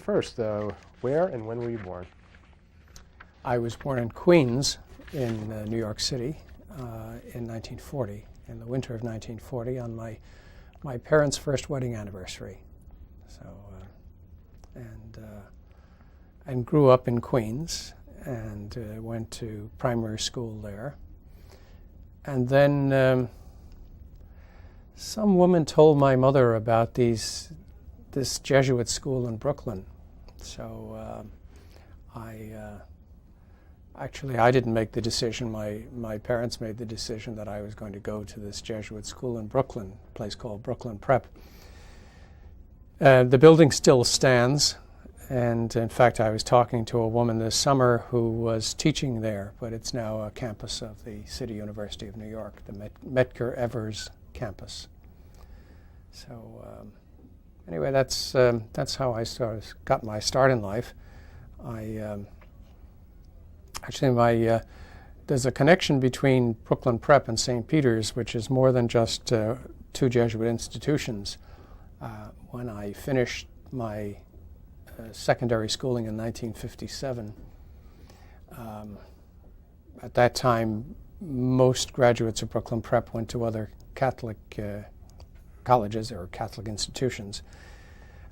first, where and when were you born? I was born in Queens in New York City in 1940, in the winter of 1940, on my parents' first wedding anniversary. So, and grew up in Queens and went to primary school there. And then some woman told my mother about this Jesuit school in Brooklyn. So I didn't make the decision. My parents made the decision that I was going to go to this Jesuit school in Brooklyn, a place called Brooklyn Prep. The building still stands, and in fact I was talking to a woman this summer who was teaching there, but it's now a campus of the City University of New York, the Medgar Evers campus. So anyway, that's how I got my start in life. There's a connection between Brooklyn Prep and St. Peter's, which is more than just two Jesuit institutions. When I finished my secondary schooling in 1957, at that time, most graduates of Brooklyn Prep went to other Catholic colleges or Catholic institutions.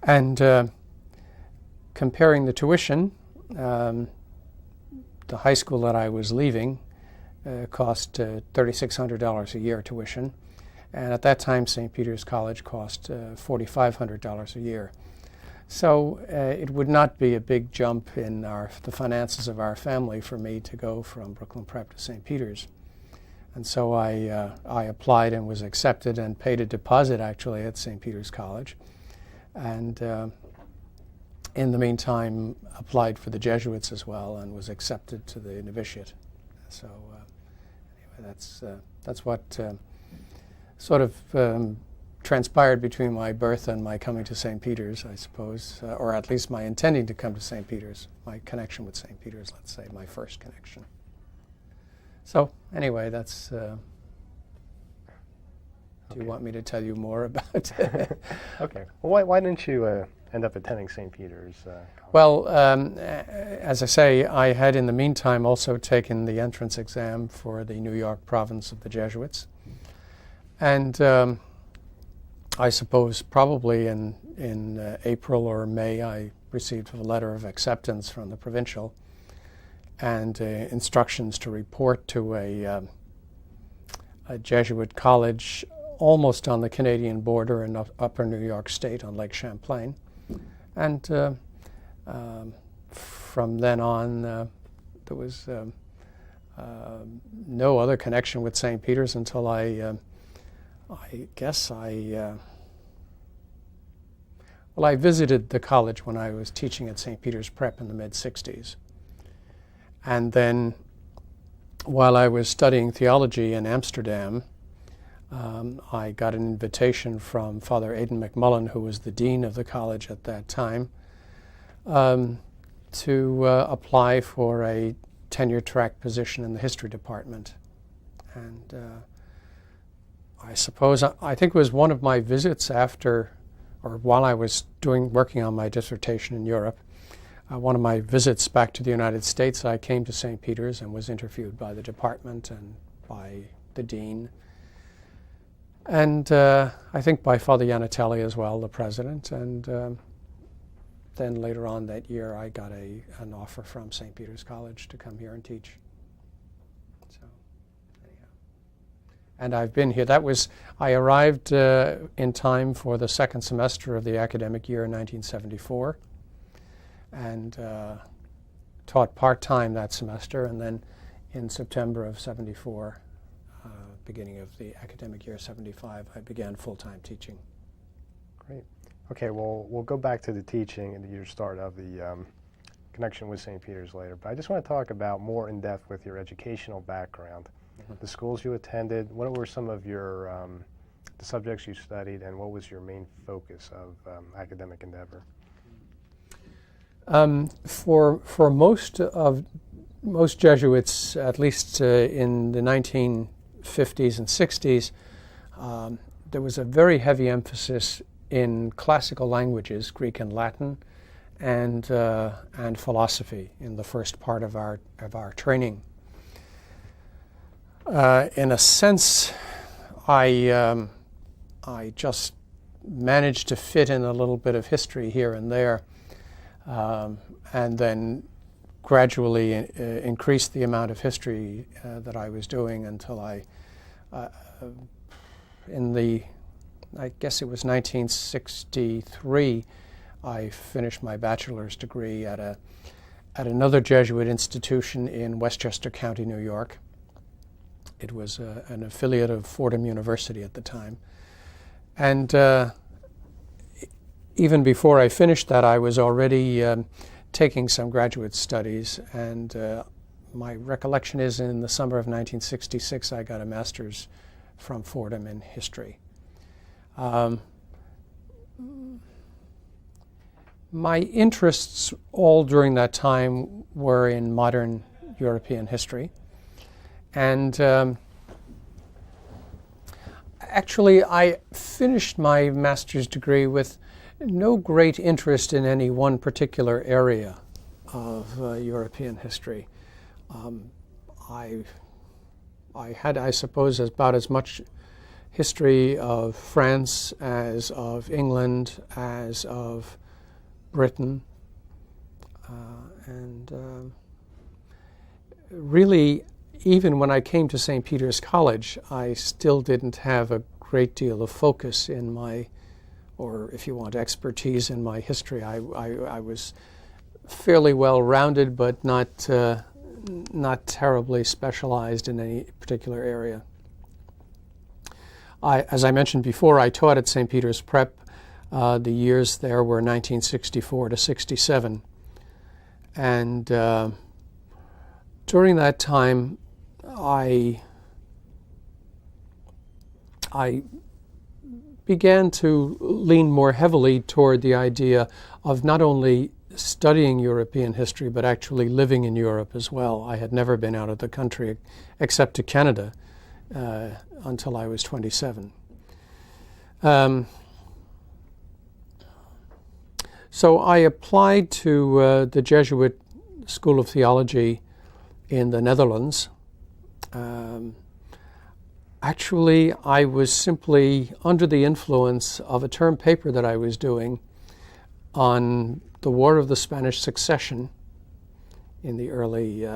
And comparing the tuition, the high school that I was leaving cost $3,600 a year tuition. And at that time, St. Peter's College cost $4,500 a year. So it would not be a big jump in the finances of our family for me to go from Brooklyn Prep to St. Peter's. And so I applied and was accepted and paid a deposit actually at St. Peter's College. And in the meantime, applied for the Jesuits as well and was accepted to the novitiate. So anyway, that's what sort of transpired between my birth and my coming to St. Peter's, I suppose, or at least my intending to come to St. Peter's, my connection with St. Peter's, let's say, my first connection. So anyway, that's... Do you want me to tell you more about it? Okay. Well, why didn't you end up attending St. Peter's? Well, as I say, I had in the meantime also taken the entrance exam for the New York province of the Jesuits. And I suppose probably in April or May I received a letter of acceptance from the provincial and instructions to report to a Jesuit college almost on the Canadian border in upper New York State on Lake Champlain. And from then on, there was no other connection with St. Peter's until I visited the college when I was teaching at St. Peter's Prep in the mid-60s. And then while I was studying theology in Amsterdam, I got an invitation from Father Aidan McMullen, who was the dean of the college at that time, to apply for a tenure-track position in the history department. And I think it was one of my visits after, or while I was working on my dissertation in Europe, one of my visits back to the United States, I came to St. Peter's and was interviewed by the department and by the dean. And I think by Father Yanatelli as well, the president. And then later on that year, I got an offer from St. Peter's College to come here and teach. So, anyhow. And I've been here. I arrived in time for the second semester of the academic year in 1974 and taught part-time that semester. And then in September of 74, beginning of the academic year 75, I began full-time teaching. Great. Okay, well, we'll go back to the teaching and your start of the connection with St. Peter's later. But I just want to talk about more in depth with your educational background, the schools you attended. What were some of your the subjects you studied, and what was your main focus of academic endeavor? For most Jesuits, at least in the 1950s and 60s, there was a very heavy emphasis in classical languages, Greek and Latin, and philosophy in the first part of our training. In a sense, I just managed to fit in a little bit of history here and there, and then gradually increased the amount of history that I was doing until I guess it was 1963, I finished my bachelor's degree at another Jesuit institution in Westchester County, New York. It was an affiliate of Fordham University at the time. And even before I finished that, I was already taking some graduate studies, and my recollection is in the summer of 1966 I got a master's from Fordham in history. My interests all during that time were in modern European history, and actually I finished my master's degree with no great interest in any one particular area of European history. I had, I suppose, about as much history of France as of England, as of Britain, and really, even when I came to St. Peter's College, I still didn't have a great deal of focus in my, or if you want, expertise in my history. I was fairly well-rounded, but not terribly specialized in any particular area. As I mentioned before, I taught at St. Peter's Prep. The years there were 1964 to 67. And during that time, I began to lean more heavily toward the idea of not only studying European history, but actually living in Europe as well. I had never been out of the country except to Canada until I was 27. So I applied to the Jesuit School of Theology in the Netherlands. Actually, I was simply under the influence of a term paper that I was doing on the War of the Spanish Succession in the early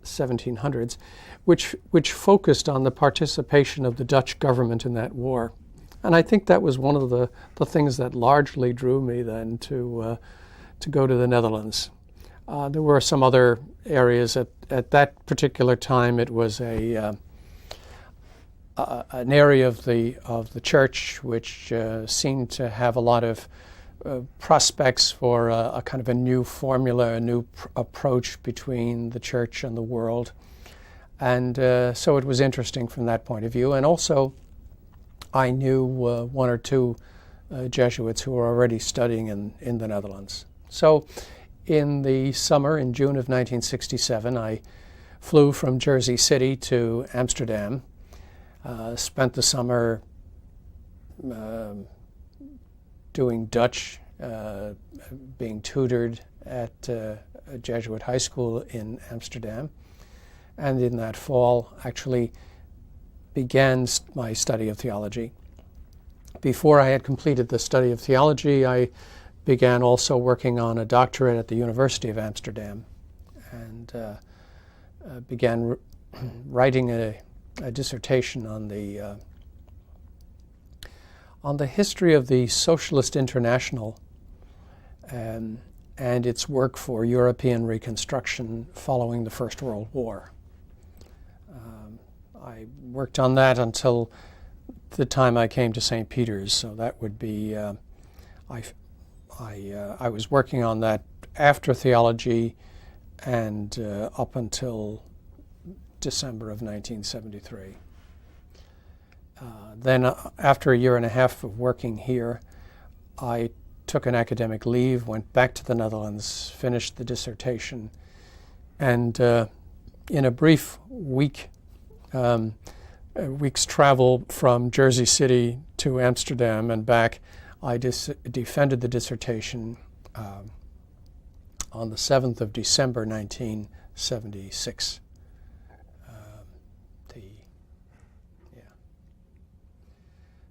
1700s, which focused on the participation of the Dutch government in that war. And I think that was one of the things that largely drew me then to go to the Netherlands. There were some other areas at that particular time. It was an area of the church which seemed to have a lot of prospects for a kind of a new formula, a new approach between the church and the world. And so it was interesting from that point of view. And also, I knew one or two Jesuits who were already studying in the Netherlands. So in the summer, in June of 1967, I flew from Jersey City to Amsterdam, spent the summer doing Dutch, being tutored at a Jesuit high school in Amsterdam, and in that fall actually began my study of theology. Before I had completed the study of theology, I began also working on a doctorate at the University of Amsterdam, and began writing a dissertation on the history of the Socialist International and its work for European reconstruction following the First World War. I worked on that until the time I came to St. Peter's, so that would be, I was working on that after theology and up until December of 1973. Then after a year and a half of working here, I took an academic leave, went back to the Netherlands, finished the dissertation, and in a brief week's travel from Jersey City to Amsterdam and back, I defended the dissertation on the 7th of December, 1976.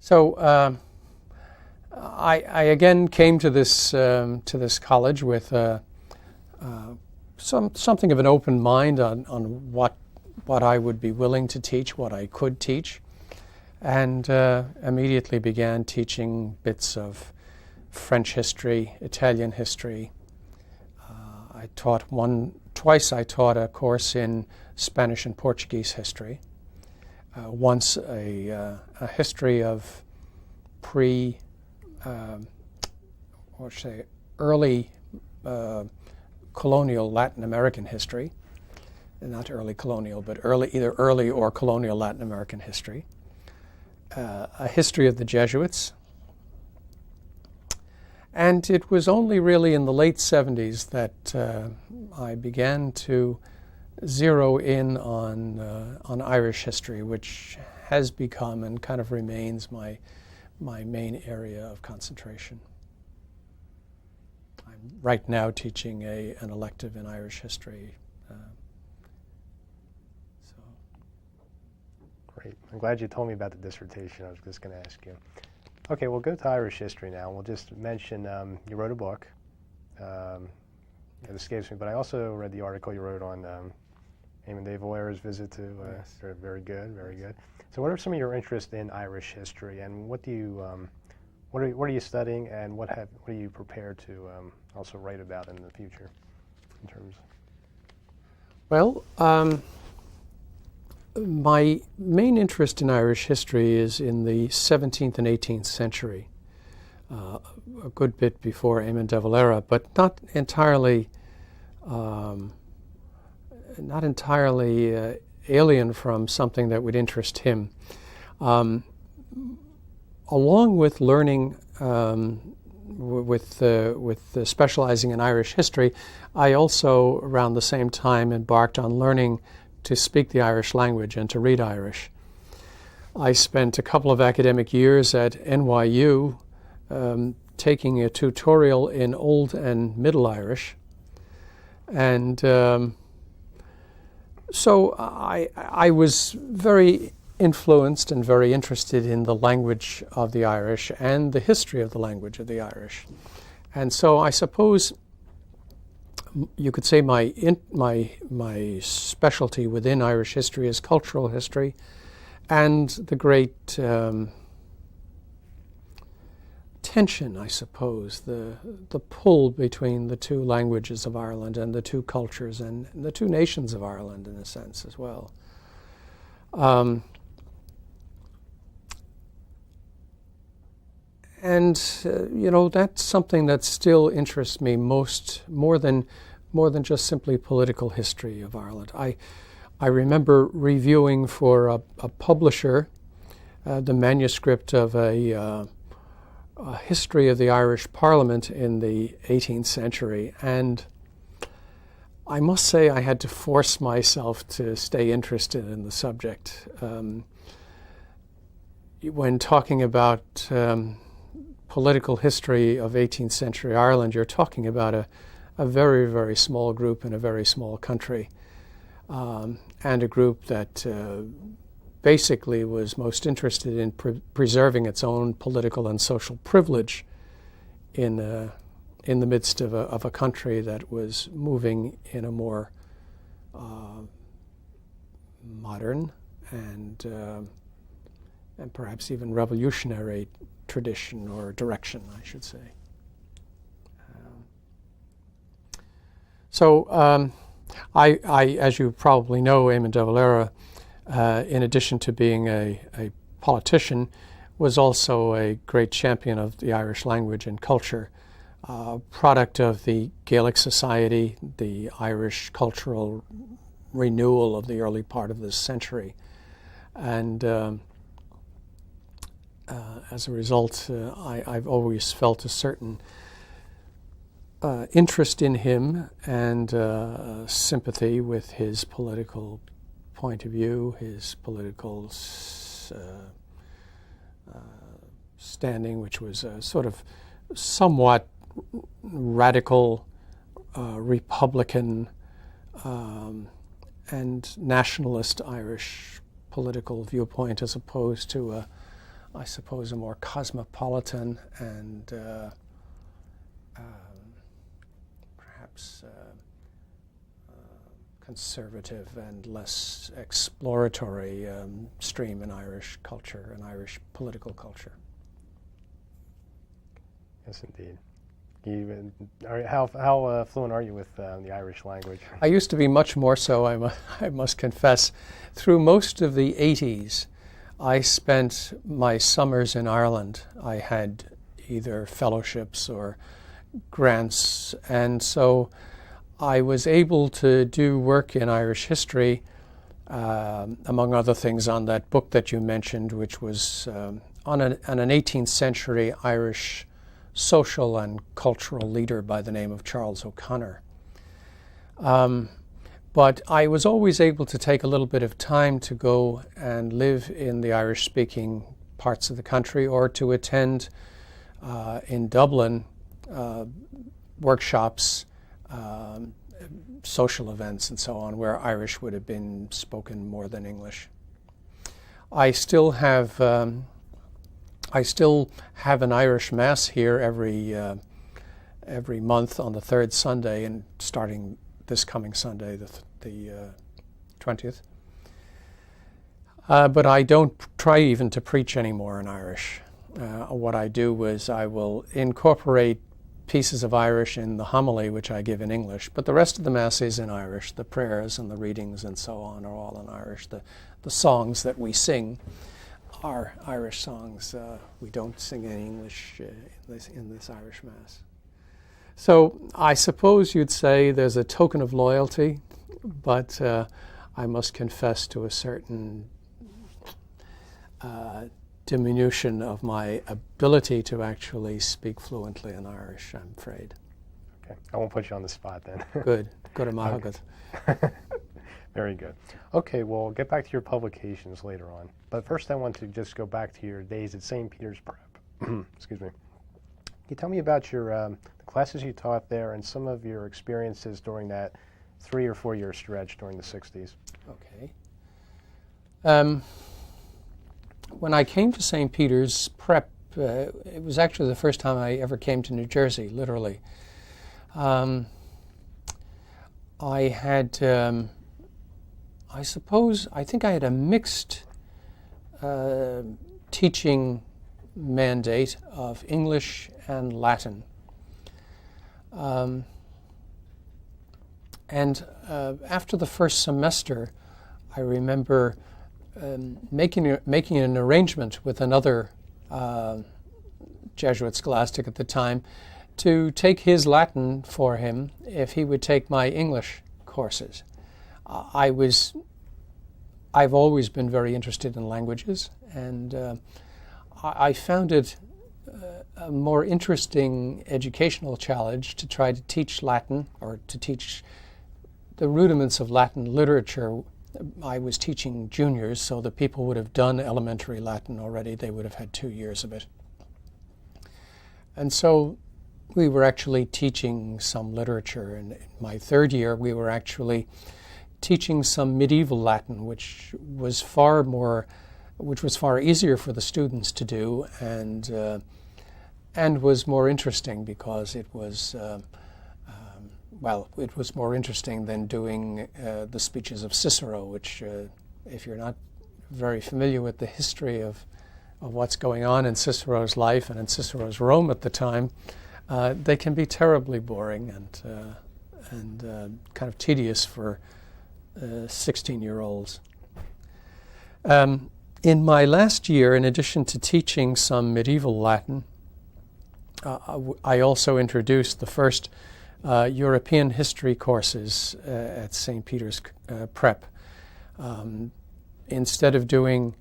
So I again came to this college with something of an open mind on what I would be willing to teach, what I could teach, and immediately began teaching bits of French history, Italian history. Twice I taught a course in Spanish and Portuguese history. Once a history of early colonial Latin American history, not early colonial, but either early or colonial Latin American history. A history of the Jesuits. And it was only really in the late 70s that I began to zero in on Irish history, which has become and kind of remains my main area of concentration. I'm right now teaching an elective in Irish history. Great. I'm glad you told me about the dissertation. I was just going to ask you. Okay, we'll go to Irish history now. We'll just mention you wrote a book. It escapes me, but I also read the article you wrote on Eamon de Valera's visit to. Yes. Very good, very good. So, what are some of your interests in Irish history, and what do you, what are you studying, and what are you prepared to also write about in the future, in terms? Well, my main interest in Irish history is in the 17th and 18th century, a good bit before Eamon de Valera, but not entirely alien from something that would interest him. Along with learning, with specializing in Irish history, I also, around the same time, embarked on learning to speak the Irish language and to read Irish. I spent a couple of academic years at NYU taking a tutorial in Old and Middle Irish. And so I was very influenced and very interested in the language of the Irish and the history of the language of the Irish. And so I suppose you could say my specialty within Irish history is cultural history, and the great tension, I suppose, the pull between the two languages of Ireland and the two cultures and the two nations of Ireland, in a sense, as well. That's something that still interests me more than just simply political history of Ireland. I remember reviewing for a publisher the manuscript of a history of the Irish Parliament in the 18th century, and I must say I had to force myself to stay interested in the subject. When talking about political history of 18th century Ireland, you're talking about a very, very small group in a very small country, and a group that basically was most interested in preserving its own political and social privilege in the midst of a country that was moving in a more modern and perhaps even revolutionary tradition or direction, I should say. I, as you probably know, Eamon de Valera, in addition to being a politician, was also a great champion of the Irish language and culture, product of the Gaelic Society, the Irish cultural renewal of the early part of this century. And as a result, I've always felt a certain interest in him and sympathy with his political point of view, his political standing, which was sort of somewhat radical Republican and nationalist Irish political viewpoint as opposed to, I suppose, a more cosmopolitan and perhaps conservative and less exploratory stream in Irish culture and Irish political culture. Yes, indeed. How fluent are you with the Irish language? I used to be much more so, I must confess. Through most of the 80s, I spent my summers in Ireland. I had either fellowships or grants, and so I was able to do work in Irish history, among other things, on that book that you mentioned, which was on an 18th century Irish social and cultural leader by the name of Charles O'Connor. But I was always able to take a little bit of time to go and live in the Irish-speaking parts of the country or to attend in Dublin workshops, social events and so on, where Irish would have been spoken more than English. I still have an Irish Mass here every month on the third Sunday, and starting this coming Sunday, the 20th. But I don't try even to preach anymore in Irish. What I do is I will incorporate pieces of Irish in the homily, which I give in English, but the rest of the Mass is in Irish. The prayers and the readings and so on are all in Irish. The songs that we sing are Irish songs. We don't sing any English in this Irish Mass. So I suppose you'd say there's a token of loyalty, but I must confess to a certain diminution of my ability to actually speak fluently in Irish, I'm afraid. Okay, I won't put you on the spot then. Good. Good amahagad. Very good. Okay, well, get back to your publications later on. But first I want to just go back to your days at St. Peter's Prep. Excuse me. Can you tell me about your the classes you taught there and some of your experiences during that 3 or 4 year stretch during the 60s? Okay. When I came to St. Peter's Prep, it was actually the first time I ever came to New Jersey, literally. I had, I think I had a mixed teaching mandate of English and Latin. And after the first semester, I remember making an arrangement with another Jesuit scholastic at the time to take his Latin for him if he would take my English courses. I've always been very interested in languages, and I found it a more interesting educational challenge to try to teach Latin, or to teach the rudiments of Latin literature. I was teaching juniors, so the people would have done elementary Latin already. They would have had 2 years of it. And so we were actually teaching some literature. And in my third year, we were actually teaching some medieval Latin, which was far easier for the students to do, and was more interesting because it was it was more interesting than doing the speeches of Cicero, which, if you're not very familiar with the history of what's going on in Cicero's life and in Cicero's Rome at the time, they can be terribly boring and kind of tedious for 16-year-olds. In my last year, in addition to teaching some medieval Latin, I also introduced the first European history courses at St. Peter's Prep. Instead of doing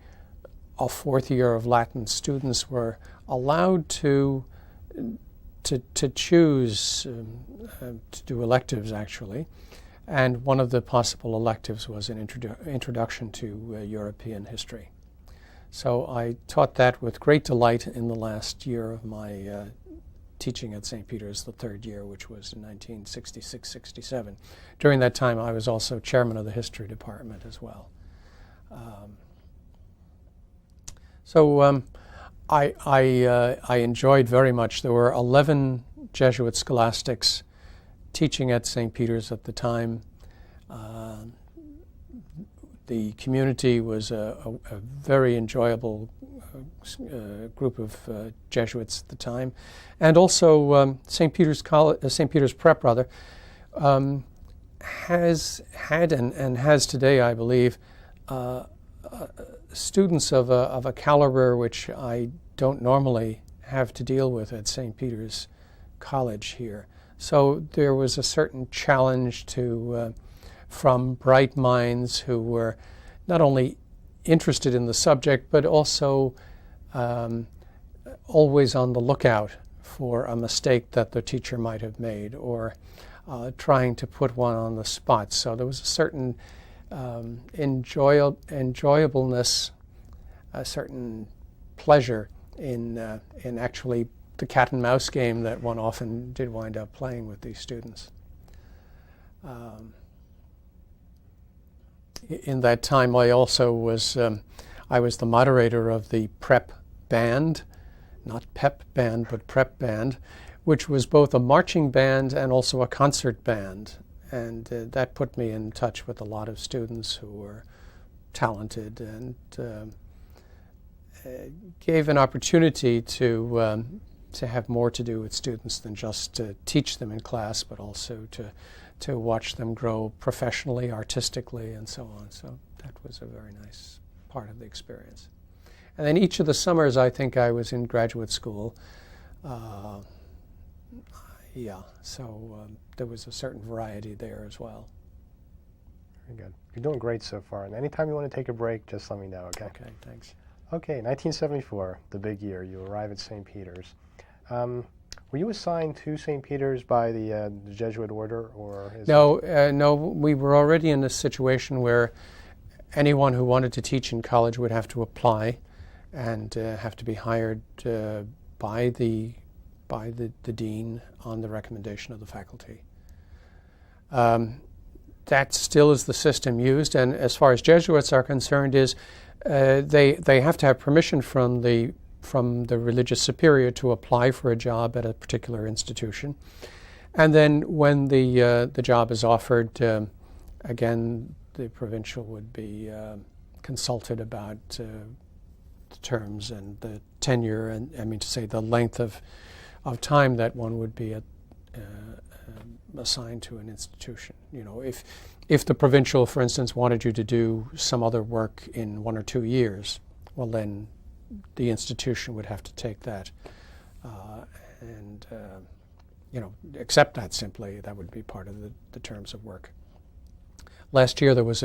a fourth year of Latin, students were allowed to choose to do electives, actually. And one of the possible electives was an introduction to European history. So I taught that with great delight in the last year of my teaching at St. Peter's the third year, which was in 1966-67. During that time, I was also chairman of the history department as well. I enjoyed very much. There were 11 Jesuit scholastics teaching at St. Peter's at the time. The community was a very enjoyable group of Jesuits at the time, and also St. Peter's Prep has had and has today, I believe, students of a caliber which I don't normally have to deal with at St. Peter's College here. So there was a certain challenge from bright minds who were not only interested in the subject, but also always on the lookout for a mistake that the teacher might have made, or trying to put one on the spot. So there was a certain enjoyableness, a certain pleasure in actually the cat and mouse game that one often did wind up playing with these students. In that time, I also was the moderator of the prep band, not pep band, but prep band, which was both a marching band and also a concert band. And that put me in touch with a lot of students who were talented, and gave an opportunity to have more to do with students than just to teach them in class, but also to watch them grow professionally, artistically, and so on. So that was a very nice part of the experience. And then each of the summers, I think I was in graduate school. So there was a certain variety there as well. Very good. You're doing great so far. And anytime you want to take a break, just let me know, okay? Okay, thanks. Okay, 1974, the big year. You arrive at St. Peter's. Were you assigned to St. Peter's by the Jesuit order, or? No, we were already in a situation where anyone who wanted to teach in college would have to apply and have to be hired by the dean on the recommendation of the faculty. That still is the system used, and as far as Jesuits are concerned, is they have to have permission from the religious superior to apply for a job at a particular institution. And then when the job is offered, again, the provincial would be consulted about the terms and the tenure, and the length of time that one would be assigned to an institution. If the provincial, for instance, wanted you to do some other work in 1 or 2 years, well, then the institution would have to take that and accept that simply. That would be part of the terms of work. Last year there was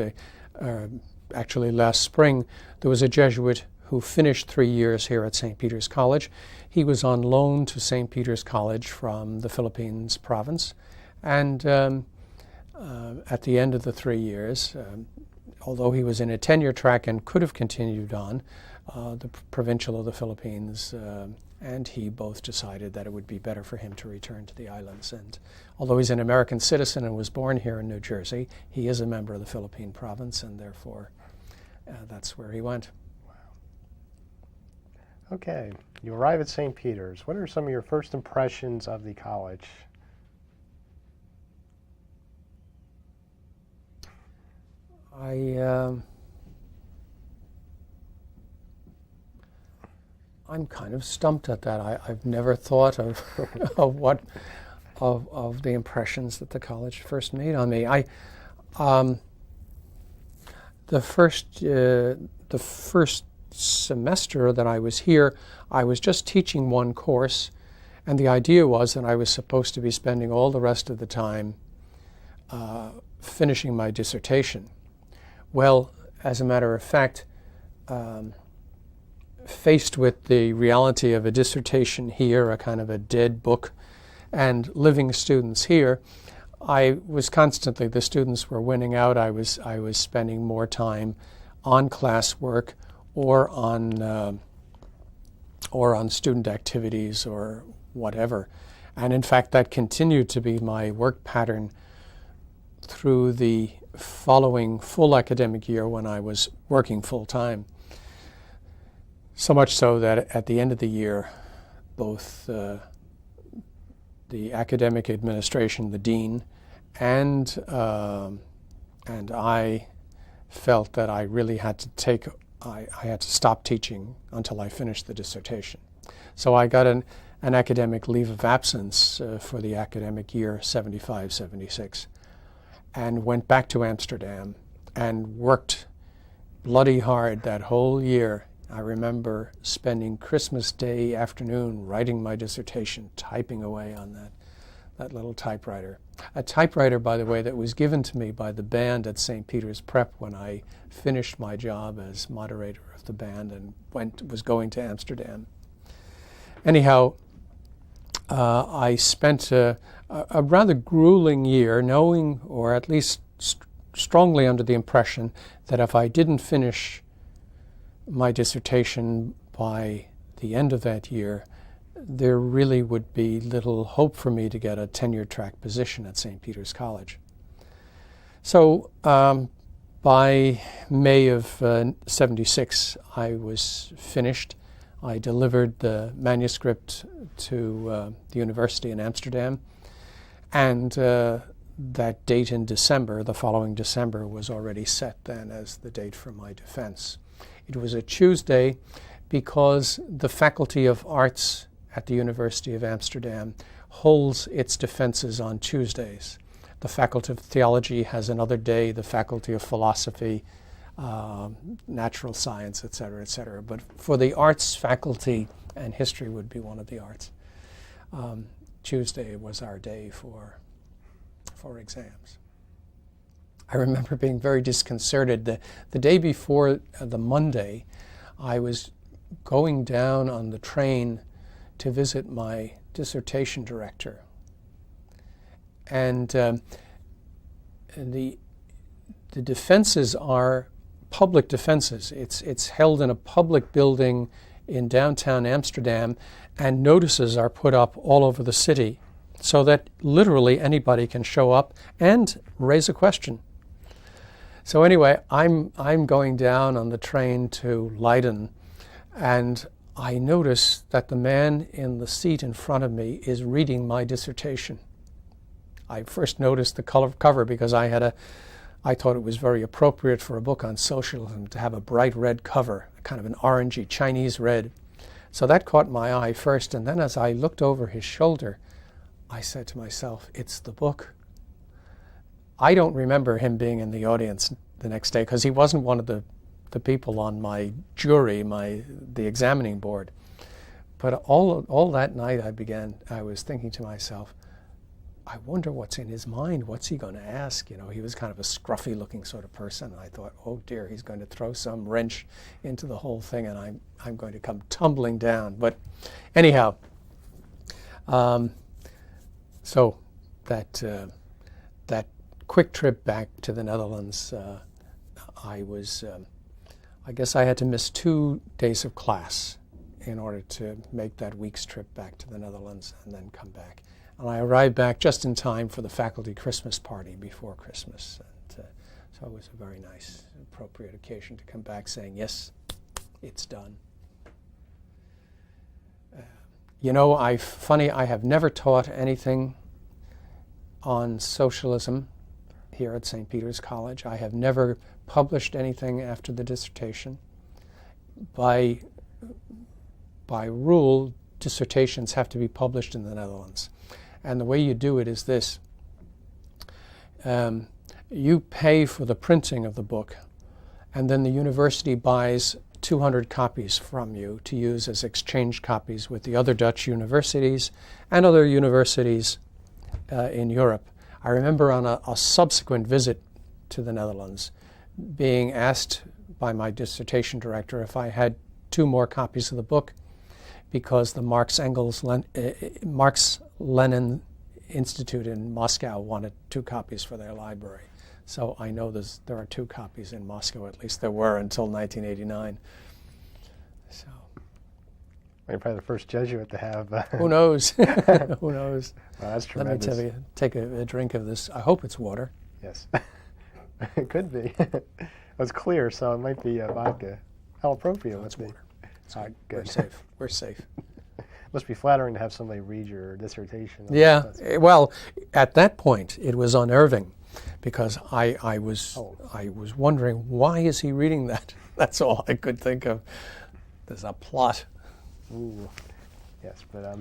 actually last spring, there was a Jesuit who finished 3 years here at St. Peter's College. He was on loan to St. Peter's College from the Philippines province, and at the end of the 3 years, although he was in a tenure track and could have continued on, the provincial of the Philippines and he both decided that it would be better for him to return to the islands. And although he's an American citizen and was born here in New Jersey, he is a member of the Philippine province, and therefore that's where he went. Wow. Okay, you arrive at St. Peter's. What are some of your first impressions of the college? I'm kind of stumped at that. I've never thought of of the impressions that the college first made on me. The first semester that I was here, I was just teaching one course, and the idea was that I was supposed to be spending all the rest of the time finishing my dissertation. Well, as a matter of fact, faced with the reality of a dissertation here, a kind of a dead book, and living students here, I was constantly, the students were winning out. I was spending more time on classwork or on student activities or whatever. And in fact, that continued to be my work pattern through the following full academic year when I was working full-time. So much so that at the end of the year, both the academic administration, the dean, and I felt that I really had to I had to stop teaching until I finished the dissertation. So I got an academic leave of absence for the academic year 75-76 and went back to Amsterdam and worked bloody hard that whole year. I remember spending Christmas Day afternoon writing my dissertation, typing away on that little typewriter. A typewriter, by the way, that was given to me by the band at St. Peter's Prep when I finished my job as moderator of the band and was going to Amsterdam. Anyhow, I spent a rather grueling year knowing, or at least strongly under the impression, that if I didn't finish my dissertation by the end of that year, there really would be little hope for me to get a tenure-track position at St. Peter's College. So by May of 76, I was finished. I delivered the manuscript to the university in Amsterdam, and that date in December, the following December, was already set then as the date for my defense. It was a Tuesday because the Faculty of Arts at the University of Amsterdam holds its defenses on Tuesdays. The Faculty of Theology has another day, the Faculty of Philosophy, Natural Science, etc., etc. But for the arts faculty, and history would be one of the arts, Tuesday was our day for exams. I remember being very disconcerted. The day before the Monday, I was going down on the train to visit my dissertation director. And the defenses are public defenses. It's held in a public building in downtown Amsterdam, and notices are put up all over the city so that literally anybody can show up and raise a question. So anyway, I'm going down on the train to Leiden, and I notice that the man in the seat in front of me is reading my dissertation. I first noticed the cover because I thought it was very appropriate for a book on socialism to have a bright red cover, kind of an orangey Chinese red. So that caught my eye first, and then as I looked over his shoulder, I said to myself, it's the book. I don't remember him being in the audience the next day because he wasn't one of the people on my jury, the examining board. But all that night I was thinking to myself, I wonder what's in his mind. What's he going to ask? You know, he was kind of a scruffy looking sort of person. I thought, oh dear, he's going to throw some wrench into the whole thing and I'm going to come tumbling down. But anyhow, so that quick trip back to the Netherlands, I guess I had to miss 2 days of class in order to make that week's trip back to the Netherlands and then come back. And I arrived back just in time for the faculty Christmas party before Christmas. And, so it was a very nice, appropriate occasion to come back saying, yes, it's done. You know, I have never taught anything on socialism here at St. Peter's College. I have never published anything after the dissertation. By rule, dissertations have to be published in the Netherlands. And the way you do it is this. You pay for the printing of the book, and then the university buys 200 copies from you to use as exchange copies with the other Dutch universities and other universities in Europe. I remember on a subsequent visit to the Netherlands being asked by my dissertation director if I had 2 more copies of the book because the Marx-Lenin Institute in Moscow wanted 2 copies for their library. So I know there are 2 copies in Moscow, at least there were until 1989. So You're probably the first Jesuit to have. Who knows? Who knows? Well, that's tremendous. Let me take a drink of this. I hope it's water. Yes. It could be. It's clear, so it might be vodka. How appropriate would it be? Water. Good. We're safe. We're safe. Must be flattering to have somebody read your dissertation. Yeah. Well, at that point, it was unnerving, because I was wondering, why is he reading that? That's all I could think of. There's a plot. Ooh. Yes, but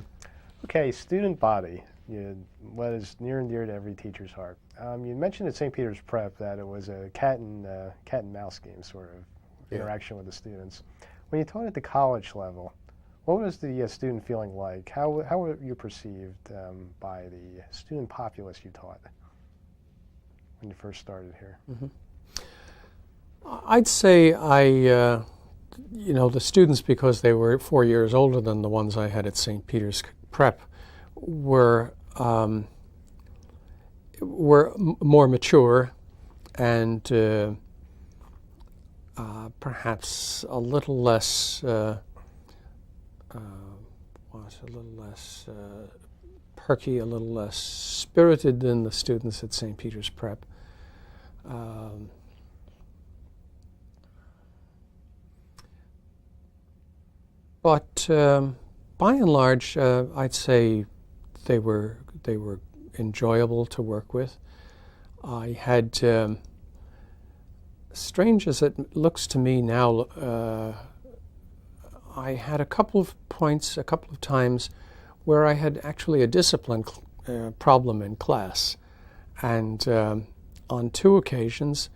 okay, student body. What is near and dear to every teacher's heart. You mentioned at St. Peter's Prep that it was a cat and mouse game sort of interaction with the students. When you taught at the college level, what was the student feeling like? How were you perceived by the student populace you taught when you first started here? Mm-hmm. I'd say the students, because they were 4 years older than the ones I had at St. Peter's Prep, were more mature and perhaps a little less perky, a little less spirited than the students at St. Peter's Prep. But by and large, I'd say they were enjoyable to work with. I had, strange as it looks to me now, I had a couple of times where I had actually a discipline problem in class, and on 2 occasions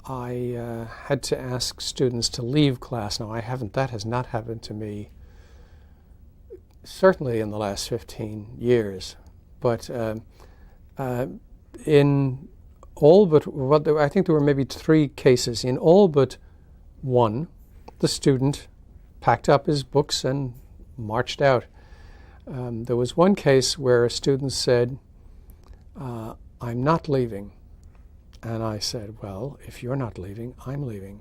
I had to ask students to leave class. Now, that has not happened to me certainly in the last 15 years, but in all but, I think there were maybe 3 cases. In all but 1, the student packed up his books and marched out. There was one case where a student said, "I'm not leaving." And I said, "Well, if you're not leaving, I'm leaving."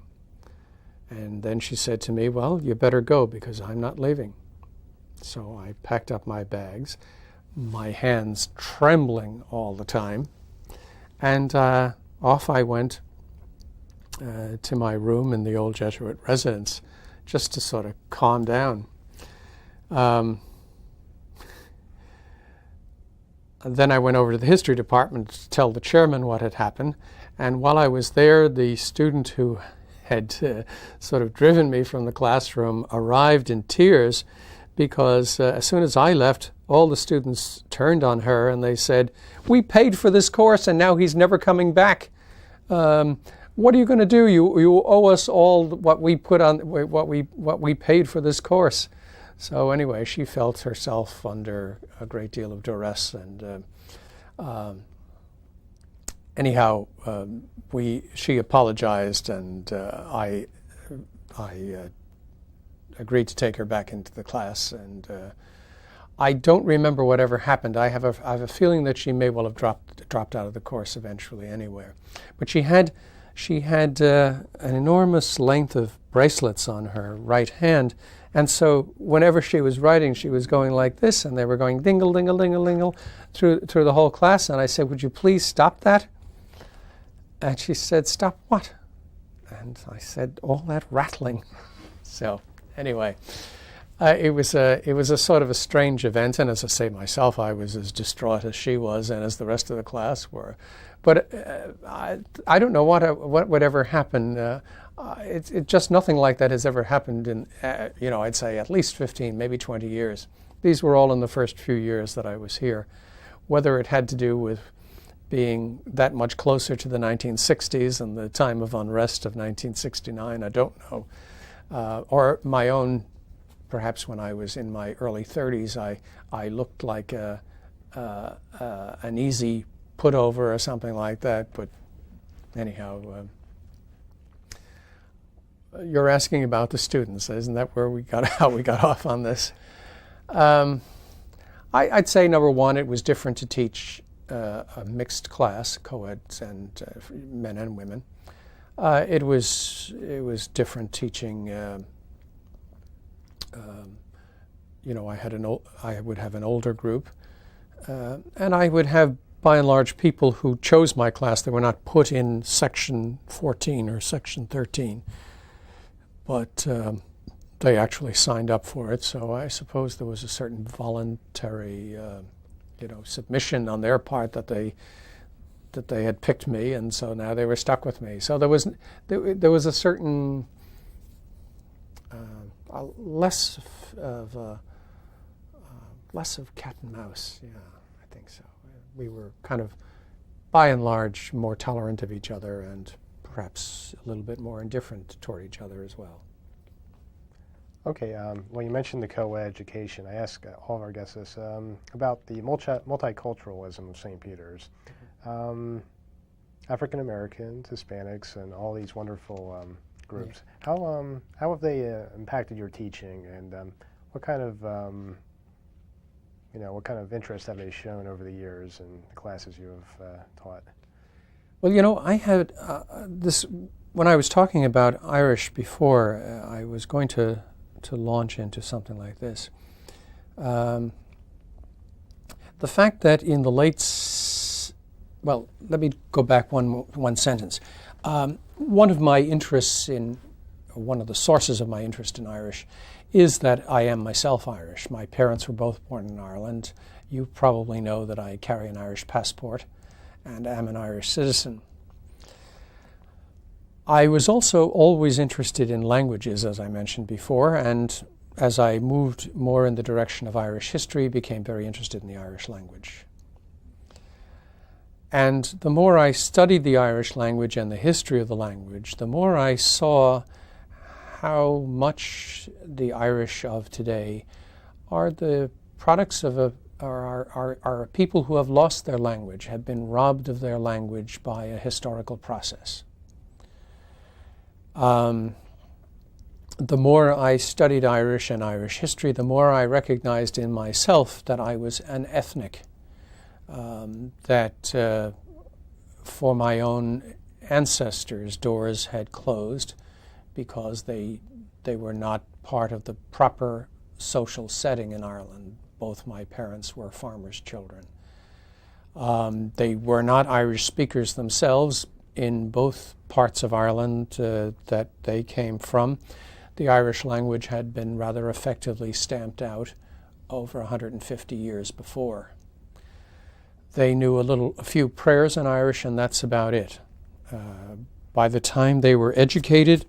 And then she said to me, "Well, you better go, because I'm not leaving." So I packed up my bags, my hands trembling all the time, and off I went to my room in the old Jesuit residence, just to sort of calm down. Then I went over to the history department to tell the chairman what had happened, and while I was there, the student who had sort of driven me from the classroom arrived in tears, because as soon as I left, all the students turned on her and they said, "We paid for this course and now he's never coming back. What are you going to do? You owe us all what we put on, what we paid for this course." So anyway, she felt herself under a great deal of duress, and anyhow, she apologized, and I agreed to take her back into the class, and I don't remember whatever happened. I have a feeling that she may well have dropped out of the course eventually anyway. But she had an enormous length of bracelets on her right hand, and so whenever she was writing, she was going like this, and they were going dingle, dingle, dingle, dingle through the whole class. And I said, "Would you please stop that?" And she said, "Stop what?" And I said, "All that rattling." So anyway, it was a sort of a strange event, and as I say myself, I was as distraught as she was, and as the rest of the class were. But I don't know what would ever happen. It's just nothing like that has ever happened in, I'd say at least 15, maybe 20 years. These were all in the first few years that I was here. Whether it had to do with being that much closer to the 1960s and the time of unrest of 1969, I don't know. Or my own, perhaps when I was in my early 30s, I looked like an easy put-over or something like that. But anyhow, you're asking about the students. Isn't that how we got off on this? I'd say, number one, it was different to teach a mixed class, co-eds and men and women. It was different teaching I would have an older group, and I would have, by and large, people who chose my class. They were not put in section 14 or section 13, but they actually signed up for it. So I suppose there was a certain voluntary, submission on their part that they had picked me, and so now they were stuck with me. So there was a certain less of cat and mouse. Yeah, I think so. We were kind of, by and large, more tolerant of each other and perhaps a little bit more indifferent toward each other as well. Okay, well, you mentioned the co-ed education. I ask all of our guests this about the multiculturalism of St. Peter's. African Americans, Hispanics, and all these wonderful groups. Yeah. How have they impacted your teaching, and what kind of interest have they shown over the years in the classes you have taught? Well, I had this when I was talking about Irish before. I was going to launch into something like this. The fact that in the well, let me go back one sentence. One of the sources of my interest in Irish is that I am myself Irish. My parents were both born in Ireland. You probably know that I carry an Irish passport and am an Irish citizen. I was also always interested in languages, as I mentioned before, and as I moved more in the direction of Irish history, became very interested in the Irish language. And the more I studied the Irish language and the history of the language, the more I saw how much the Irish of today are the products of are people who have lost their language, have been robbed of their language by a historical process. The more I studied Irish and Irish history, the more I recognized in myself that I was an ethnic, that for my own ancestors, doors had closed because they were not part of the proper social setting in Ireland. Both my parents were farmers' children. They were not Irish speakers themselves in both parts of Ireland that they came from. The Irish language had been rather effectively stamped out over 150 years before. They knew a few prayers in Irish, and that's about it. By the time they were educated,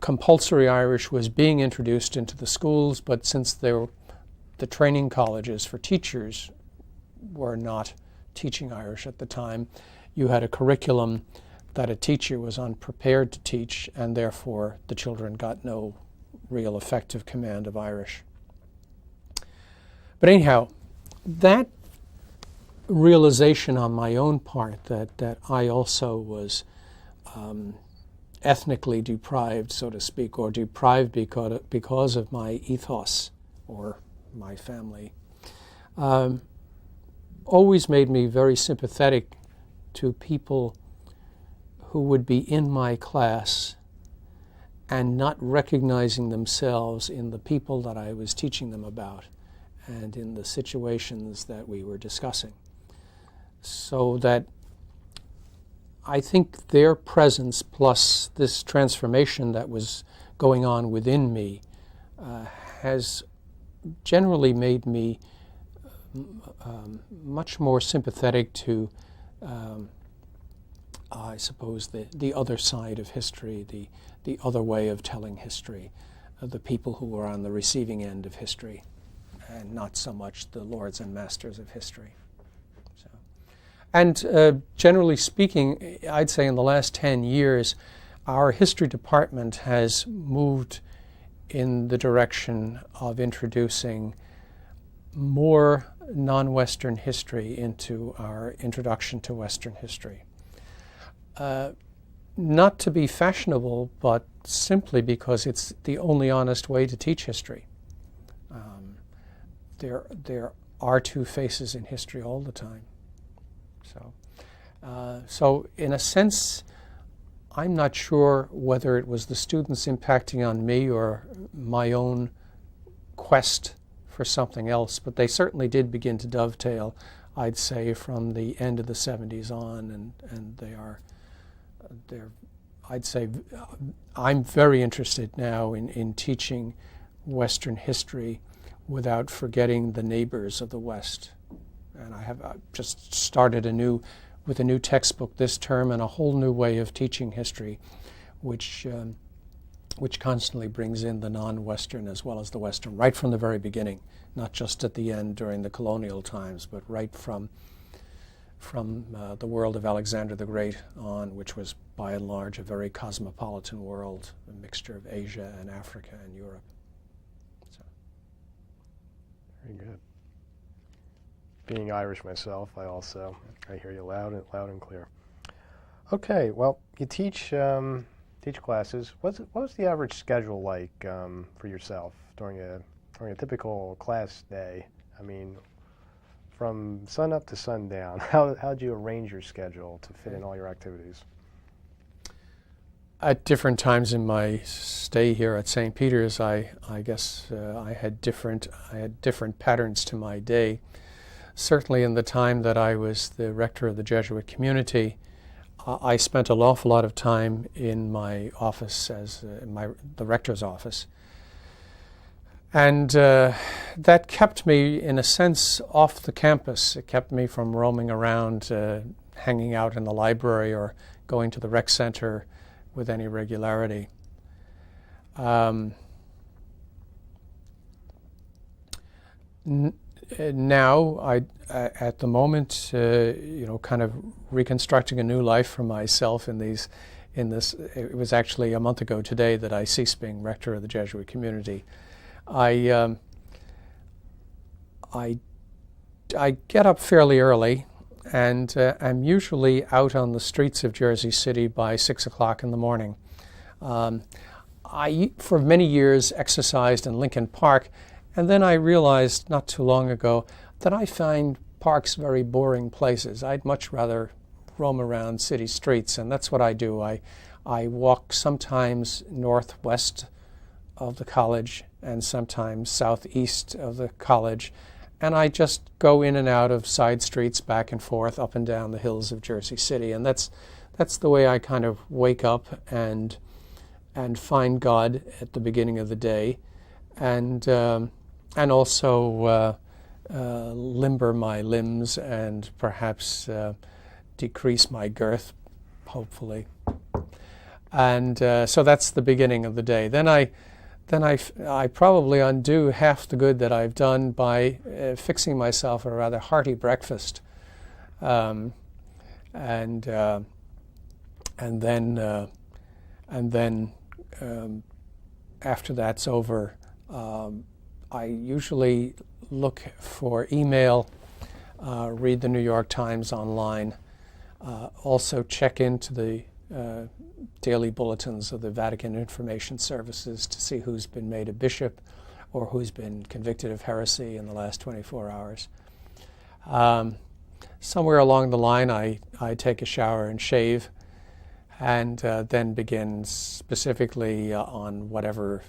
compulsory Irish was being introduced into the schools, but since the training colleges for teachers were not teaching Irish at the time, you had a curriculum that a teacher was unprepared to teach, and therefore the children got no real effective command of Irish. But anyhow, that realization on my own part that I also was ethnically deprived, so to speak, or deprived because of my ethos or my family, always made me very sympathetic to people who would be in my class and not recognizing themselves in the people that I was teaching them about and in the situations that we were discussing. So that I think their presence plus this transformation that was going on within me has generally made me much more sympathetic to, I suppose, the other side of history, the other way of telling history, the people who were on the receiving end of history, and not so much the lords and masters of history. And generally speaking, I'd say in the last 10 years, our history department has moved in the direction of introducing more non-Western history into our introduction to Western history. Not to be fashionable, but simply because it's the only honest way to teach history. There are two faces in history all the time. So in a sense, I'm not sure whether it was the students impacting on me or my own quest for something else, but they certainly did begin to dovetail, I'd say, from the end of the 70s on, and they're I'd say I'm very interested now in teaching Western history without forgetting the neighbors of the West. And I have just started with a new textbook this term and a whole new way of teaching history, which constantly brings in the non-Western as well as the Western, right from the very beginning, not just at the end during the colonial times, but right from the world of Alexander the Great on, which was by and large a very cosmopolitan world, a mixture of Asia and Africa and Europe. So. Very good. Being Irish myself, I hear you loud and clear. Okay, well, you teach classes. What was the average schedule like for yourself during a typical class day? I mean, from sun up to sundown, how did you arrange your schedule to fit in all your activities? At different times in my stay here at St. Peter's, I guess I had different patterns to my day. Certainly in the time that I was the rector of the Jesuit community, I spent an awful lot of time in my office as the rector's office. And that kept me, in a sense, off the campus. It kept me from roaming around, hanging out in the library or going to the rec center with any regularity. Now, at the moment, kind of reconstructing a new life for myself in this. It was actually a month ago today that I ceased being rector of the Jesuit community. I get up fairly early, and I'm usually out on the streets of Jersey City by 6 o'clock in the morning. I, for many years, exercised in Lincoln Park, and then I realized not too long ago that I find parks very boring places. I'd much rather roam around city streets, and that's what I do. I walk sometimes northwest of the college and sometimes southeast of the college, and I just go in and out of side streets back and forth up and down the hills of Jersey City, and that's the way I kind of wake up and find God at the beginning of the day, and also limber my limbs and perhaps decrease my girth, hopefully. And so that's the beginning of the day. Then I probably undo half the good that I've done by fixing myself a rather hearty breakfast, and then after that's over, I usually look for email, read the New York Times online, also check into the daily bulletins of the Vatican Information Services to see who's been made a bishop or who's been convicted of heresy in the last 24 hours. Somewhere along the line, I take a shower and shave, and then begin specifically on whatever,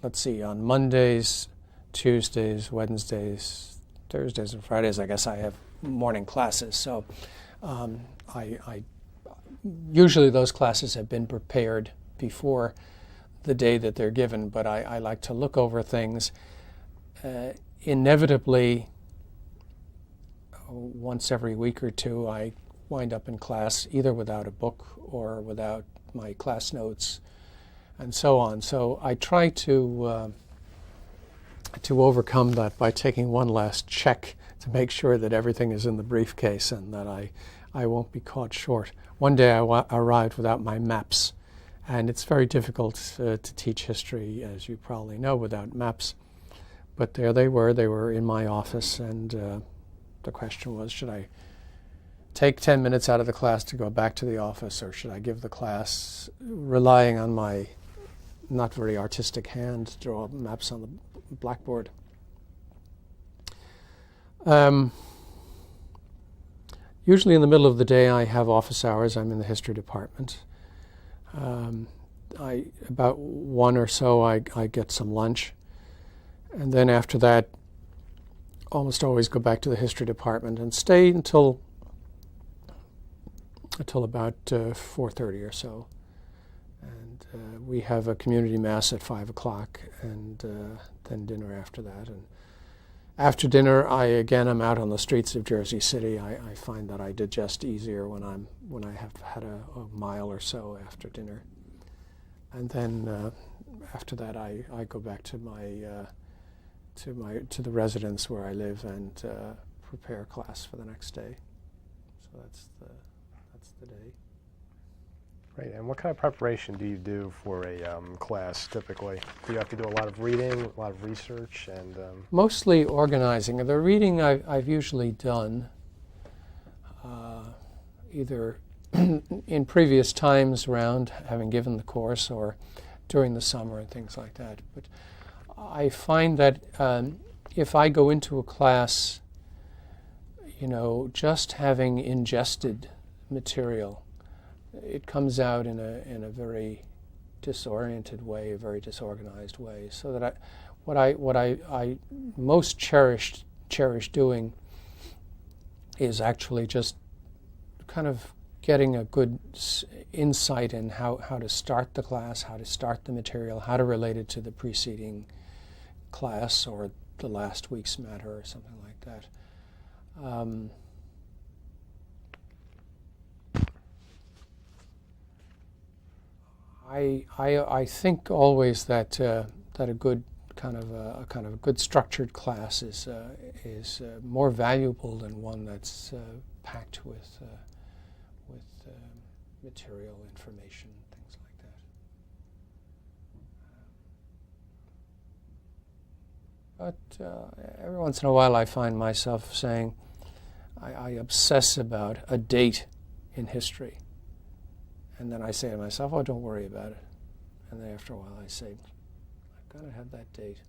on Mondays, Tuesdays, Wednesdays, Thursdays, and Fridays. I guess I have morning classes, so I usually those classes have been prepared before the day that they're given, but I like to look over things. Inevitably, once every week or two, I wind up in class either without a book or without my class notes and so on. So I try to overcome that by taking one last check to make sure that everything is in the briefcase and that I won't be caught short. One day I arrived without my maps, and it's very difficult to teach history, as you probably know, without maps. But there they were in my office, and the question was, should I take 10 minutes out of the class to go back to the office, or should I give the class, relying on my not very artistic hand to draw maps on the blackboard? Usually in the middle of the day I have office hours. I'm in the history department. About 1 or so, I get some lunch. And then after that, almost always go back to the history department and stay until about 4:30 or so. And we have a community mass at 5 o'clock, and then dinner after that. And after dinner, I'm out on the streets of Jersey City. I find that I digest easier when I have had a mile or so after dinner. And then after that, I go back to the residence where I live and prepare class for the next day. So that's the day. Right. And what kind of preparation do you do for a class typically? Do you have to do a lot of reading, a lot of research, and mostly organizing. The reading I've usually done either in previous times around having given the course or during the summer and things like that. But I find that if I go into a class, just having ingested material, it comes out in a very disoriented way, a very disorganized way. So that what I most cherish doing is actually just kind of getting a good insight in how to start the class, how to start the material, how to relate it to the preceding class or the last week's matter or something like that. I think always that a good kind of good structured class is more valuable than one that's packed with material, information, things like that. But every once in a while I find myself saying, I obsess about a date in history. And then I say to myself, oh, don't worry about it. And then after a while I say, I've got to have that date.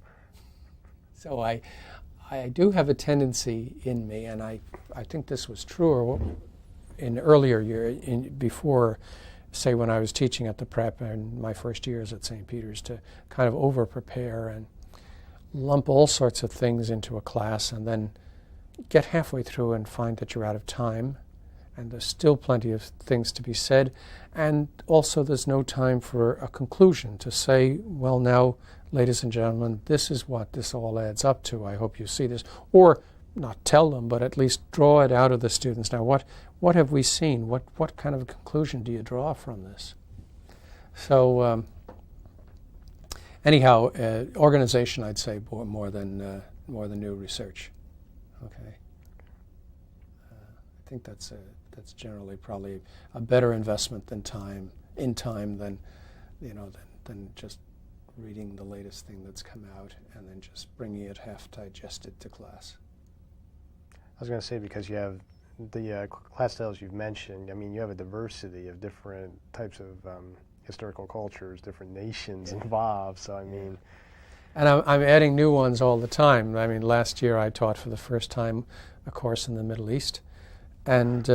So I do have a tendency in me, and I think this was truer in earlier years, before, say, when I was teaching at the prep in my first years at St. Peter's, to kind of over-prepare and lump all sorts of things into a class and then get halfway through and find that you're out of time and there's still plenty of things to be said, and also there's no time for a conclusion to say, well, now, ladies and gentlemen, this is what this all adds up to. I hope you see this. Or not tell them, but at least draw it out of the students. Now, what have we seen? What kind of a conclusion do you draw from this? So anyhow, organization, I'd say, more than new research. Okay. I think that's generally probably a better investment than time than just reading the latest thing that's come out and then just bringing it half digested to class. I was going to say, because you have the class styles you've mentioned, I mean, you have a diversity of different types of historical cultures, different nations involved, so I mean... And I'm adding new ones all the time. I mean, last year I taught for the first time a course in the Middle East, and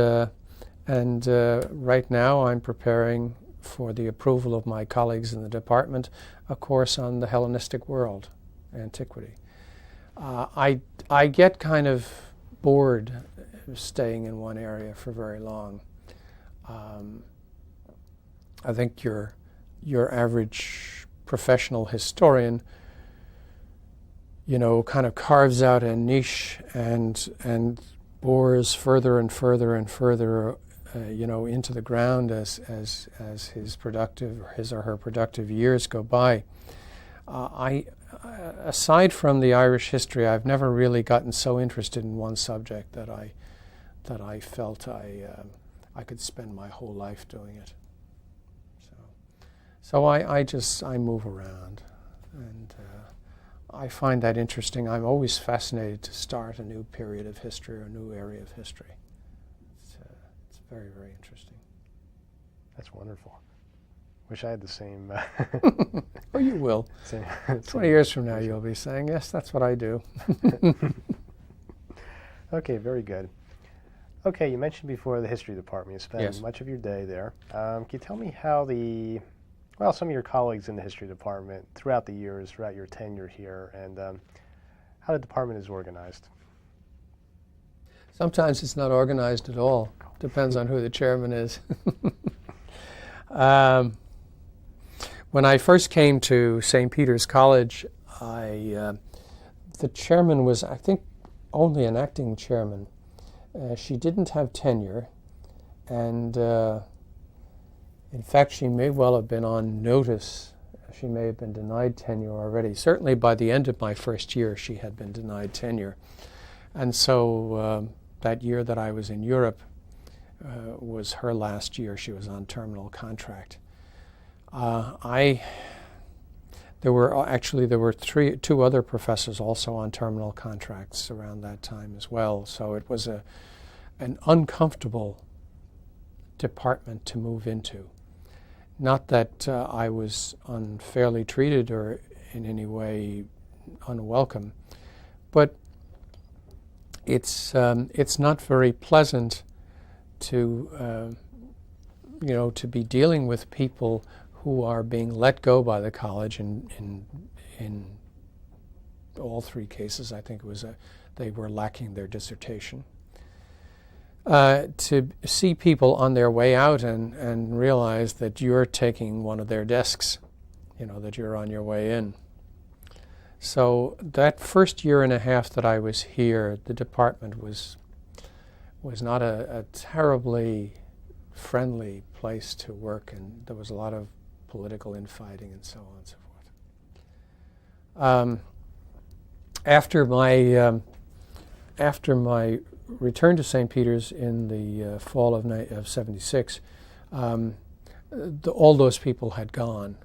right now I'm preparing for the approval of my colleagues in the department a course on the Hellenistic world, antiquity. I get kind of bored staying in one area for very long. I think your average professional historian, kind of carves out a niche and bores further and further and further, into the ground as his or her productive years go by. Aside from the Irish history, I've never really gotten so interested in one subject that I felt I could spend my whole life doing it. So I move around, and I find that interesting. I'm always fascinated to start a new period of history or a new area of history. It's very, very interesting. That's wonderful. Wish I had the same... Oh, you will. 20 years from now, you'll be saying, yes, that's what I do. Okay, very good. Okay, you mentioned before the history department. You spend Yes. much of your day there. Can you tell me how some of your colleagues in the history department throughout the years, throughout your tenure here, and how the department is organized? Sometimes it's not organized at all. Depends on who the chairman is. When I first came to St. Peter's College, the chairman was, I think, only an acting chairman. She didn't have tenure, and in fact, she may well have been on notice. She may have been denied tenure already. Certainly by the end of my first year, she had been denied tenure. And so that year that I was in Europe was her last year. She was on terminal contract. There were two other professors also on terminal contracts around that time as well. So it was an uncomfortable department to move into. Not that I was unfairly treated or in any way unwelcome, but it's not very pleasant to to be dealing with people who are being let go by the college in all three cases. I think it was they were lacking their dissertation. To see people on their way out and realize that you're taking one of their desks, that you're on your way in. So that first year and a half that I was here, the department was not a terribly friendly place to work, and there was a lot of political infighting and so on and so forth. After my return to St. Peter's in the fall of '76, all those people had gone,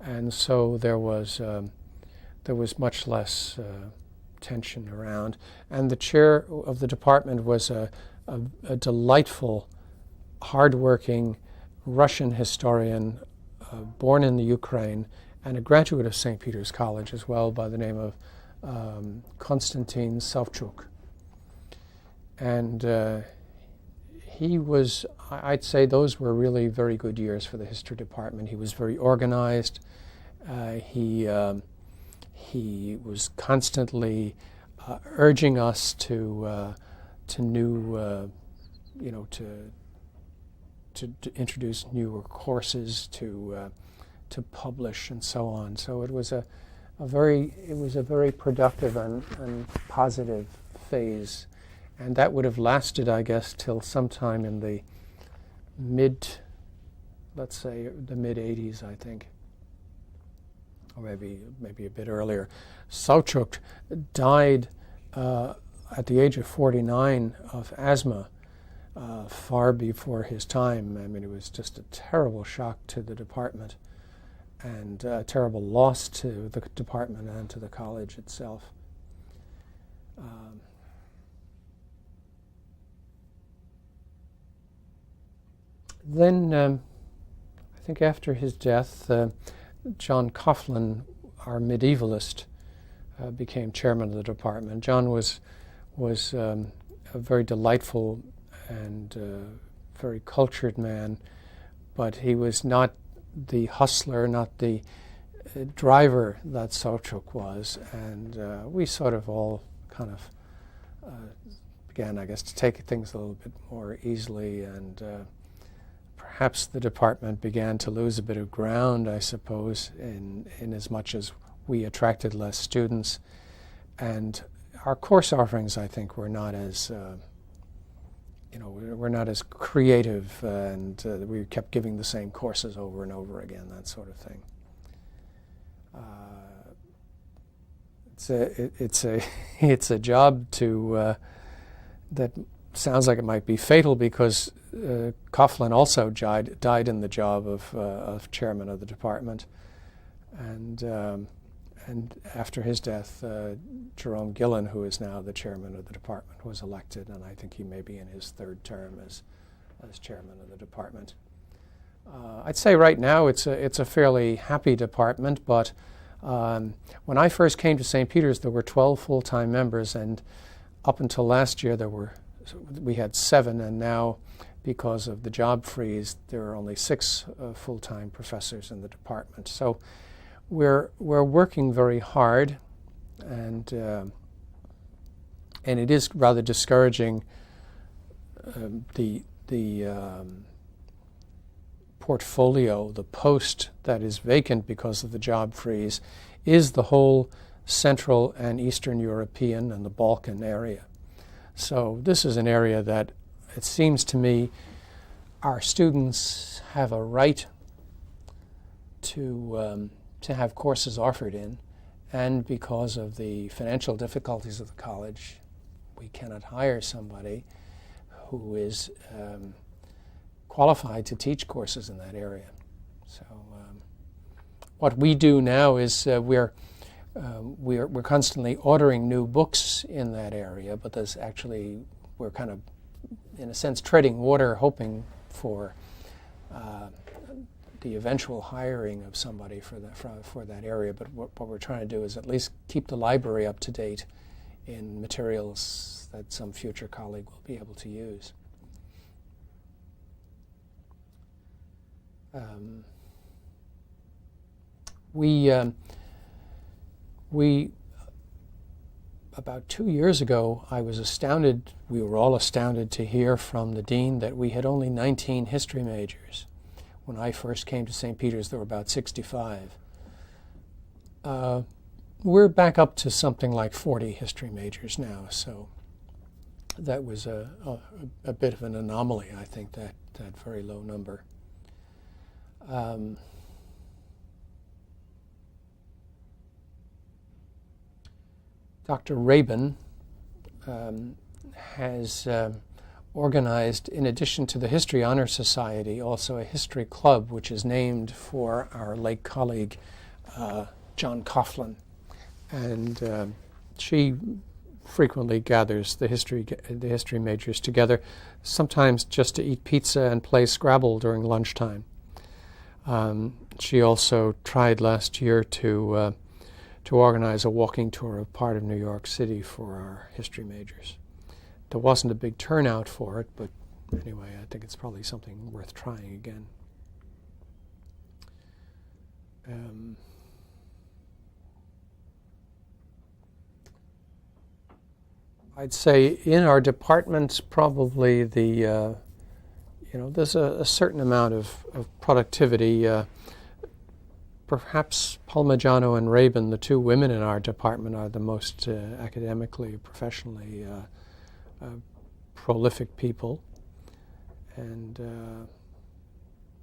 and so there was much less tension around. And the chair of the department was a delightful, hardworking Russian historian, born in the Ukraine, and a graduate of St. Peter's College as well, by the name of Konstantin Savchuk. And he was, I'd say those were really very good years for the history department. He was very organized. He was constantly urging us to introduce newer courses, to publish, and so on. So it was a very productive and positive phase, and that would have lasted, I guess, till sometime in the mid 80s, I think, or maybe a bit earlier. Savchuk died at the age of 49 of asthma, far before his time. I mean, it was just a terrible shock to the department, and a terrible loss to the department and to the college itself. Then, I think after his death, John Coughlin, our medievalist, became chairman of the department. John was a very delightful and very cultured man, but he was not the hustler, not the driver that Savchuk was, and we sort of all kind of began, I guess, to take things a little bit more easily, and perhaps the department began to lose a bit of ground, I suppose, in as much as we attracted less students, and our course offerings, I think, were not as we're not as creative, and we kept giving the same courses over and over again, that sort of thing. It's a job that sounds like it might be fatal, because Coughlin also died in the job of chairman of the department, and after his death, Jerome Gillen, who is now the chairman of the department, was elected, and I think he may be in his third term as chairman of the department. I'd say right now it's a fairly happy department, but when I first came to St. Peter's, there were 12 full-time members, and up until last year there were we had 7, and now, because of the job freeze, there are only 6 full-time professors in the department. So we're working very hard, and it is rather discouraging. The portfolio, the post that is vacant because of the job freeze, is the whole Central and Eastern European and the Balkan area. So this is an area that it seems to me our students have a right to have courses offered in, and because of the financial difficulties of the college, we cannot hire somebody who is qualified to teach courses in that area. So what we do now is we're constantly ordering new books in that area, but we're kind of, in a sense, treading water, hoping for the eventual hiring of somebody for that area. But what we're trying to do is at least keep the library up to date in materials that some future colleague will be able to use. We about 2 years ago, we were all astounded to hear from the dean that we had only 19 history majors. When I first came to St. Peter's, there were about 65. We're back up to something like 40 history majors now, so that was a bit of an anomaly, I think, that very low number. Dr. Rabin has organized, in addition to the History Honor Society, also a history club, which is named for our late colleague, John Coughlin. And she frequently gathers the history majors together, sometimes just to eat pizza and play Scrabble during lunchtime. She also tried last year to organize a walking tour of part of New York City for our history majors. There wasn't a big turnout for it, but anyway, I think it's probably something worth trying again. I'd say in our departments, probably there's a certain amount of productivity. Perhaps Palmagiano and Rabin, the 2 women in our department, are the most academically, professionally prolific people, and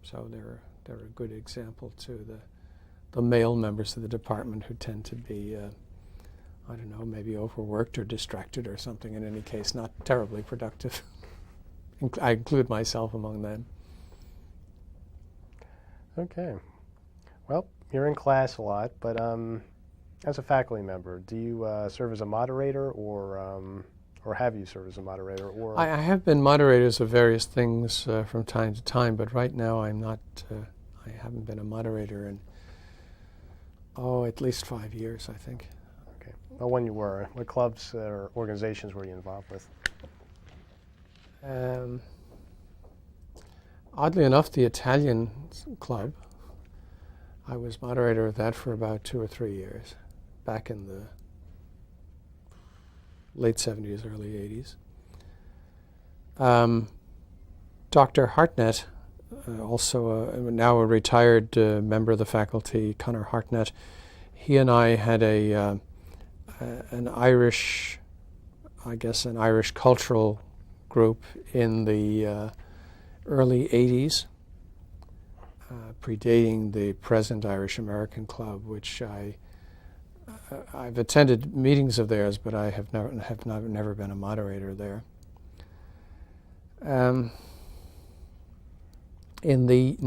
so they're a good example to the male members of the department who tend to be, I don't know, maybe overworked or distracted or something. In any case, not terribly productive. I include myself among them. Okay. Well, you're in class a lot, but as a faculty member, do you serve as a moderator, or have you served as a moderator? Or I have been moderators of various things from time to time, but right now I'm not. I haven't been a moderator in at least 5 years, I think. Okay. Well, when you were, what clubs or organizations were you involved with? Oddly enough, the Italian club. I was moderator of that for about 2 or 3 years, back in the late 70s, early 80s. Dr. Hartnett, also now a retired member of the faculty, Conor Hartnett, he and I had an Irish cultural group in the early 80s. Predating the present Irish American Club, which I've attended meetings of theirs, but I have never been a moderator there. In the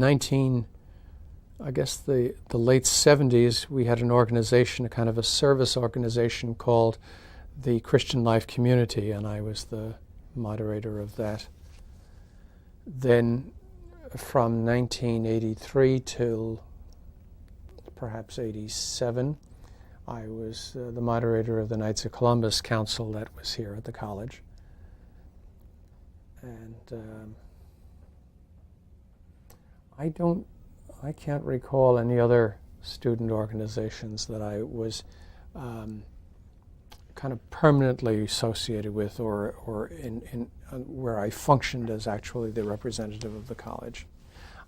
late 70s, we had an organization, a kind of a service organization called the Christian Life Community, and I was the moderator of that. Then from 1983 till perhaps 87, I was the moderator of the Knights of Columbus Council that was here at the college. And I can't recall any other student organizations that I was kind of permanently associated with, or in where I functioned as actually the representative of the college.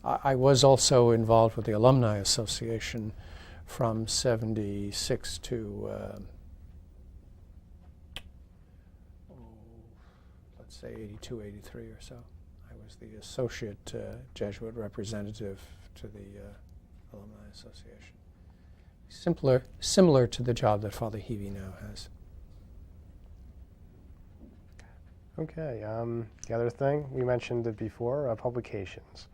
I was also involved with the Alumni Association from 76 to, let's say 82, 83 or so. I was the associate Jesuit representative to the Alumni Association. Similar to the job that Father Heavey now has. Okay, the other thing, we mentioned it before, publications.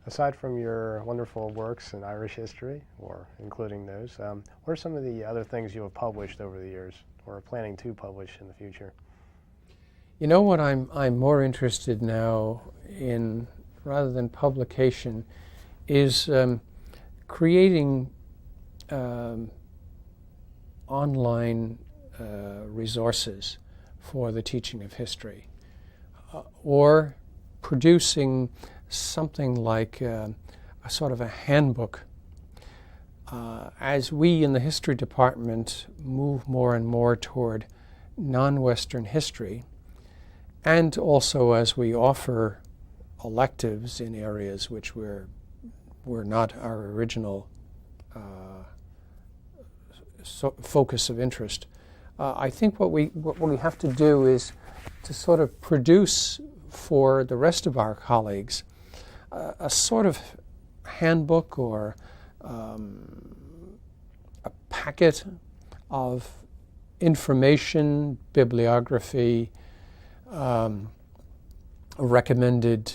Aside from your wonderful works in Irish history, or including those, what are some of the other things you have published over the years, or are planning to publish in the future? You know what I'm more interested now in, rather than publication, is creating online resources for the teaching of history, or producing something like a sort of a handbook. As we in the history department move more and more toward non-Western history, and also as we offer electives in areas which were not our original focus of interest, I think what we have to do is to sort of produce for the rest of our colleagues a sort of handbook or a packet of information, bibliography, recommended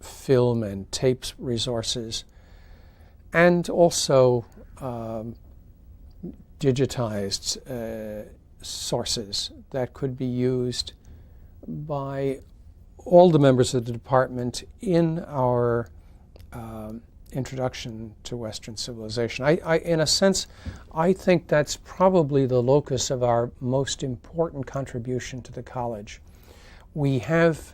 film and tapes resources, and also digitized sources that could be used by all the members of the department in our introduction to Western civilization. In a sense, I think that's probably the locus of our most important contribution to the college. We have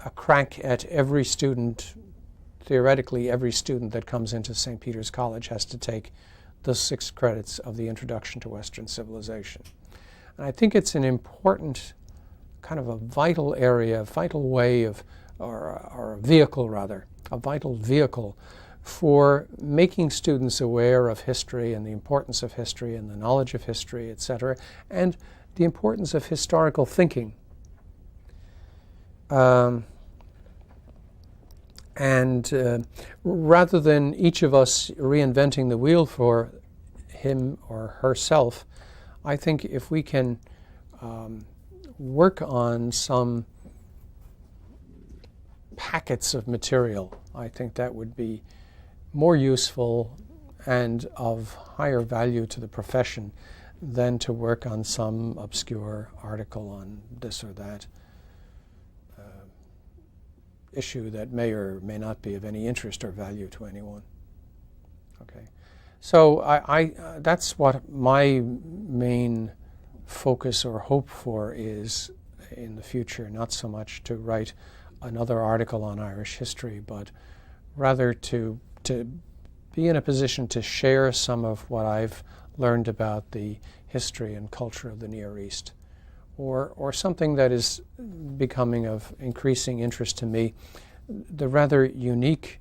a crack at every student. Theoretically, every student that comes into St. Peter's College has to take the 6 credits of the Introduction to Western Civilization. And I think it's an important, kind of a vital area, a vital way of, or a vehicle rather, a vital vehicle for making students aware of history and the importance of history and the knowledge of history, etc., and the importance of historical thinking. Rather than each of us reinventing the wheel for him or herself, I think if we can work on some packets of material, I think that would be more useful and of higher value to the profession than to work on some obscure article on this or that issue that may or may not be of any interest or value to anyone. Okay, so I that's what my main focus or hope for is in the future, not so much to write another article on Irish history, but rather to be in a position to share some of what I've learned about the history and culture of the Near East, or something that is becoming of increasing interest to me, the rather unique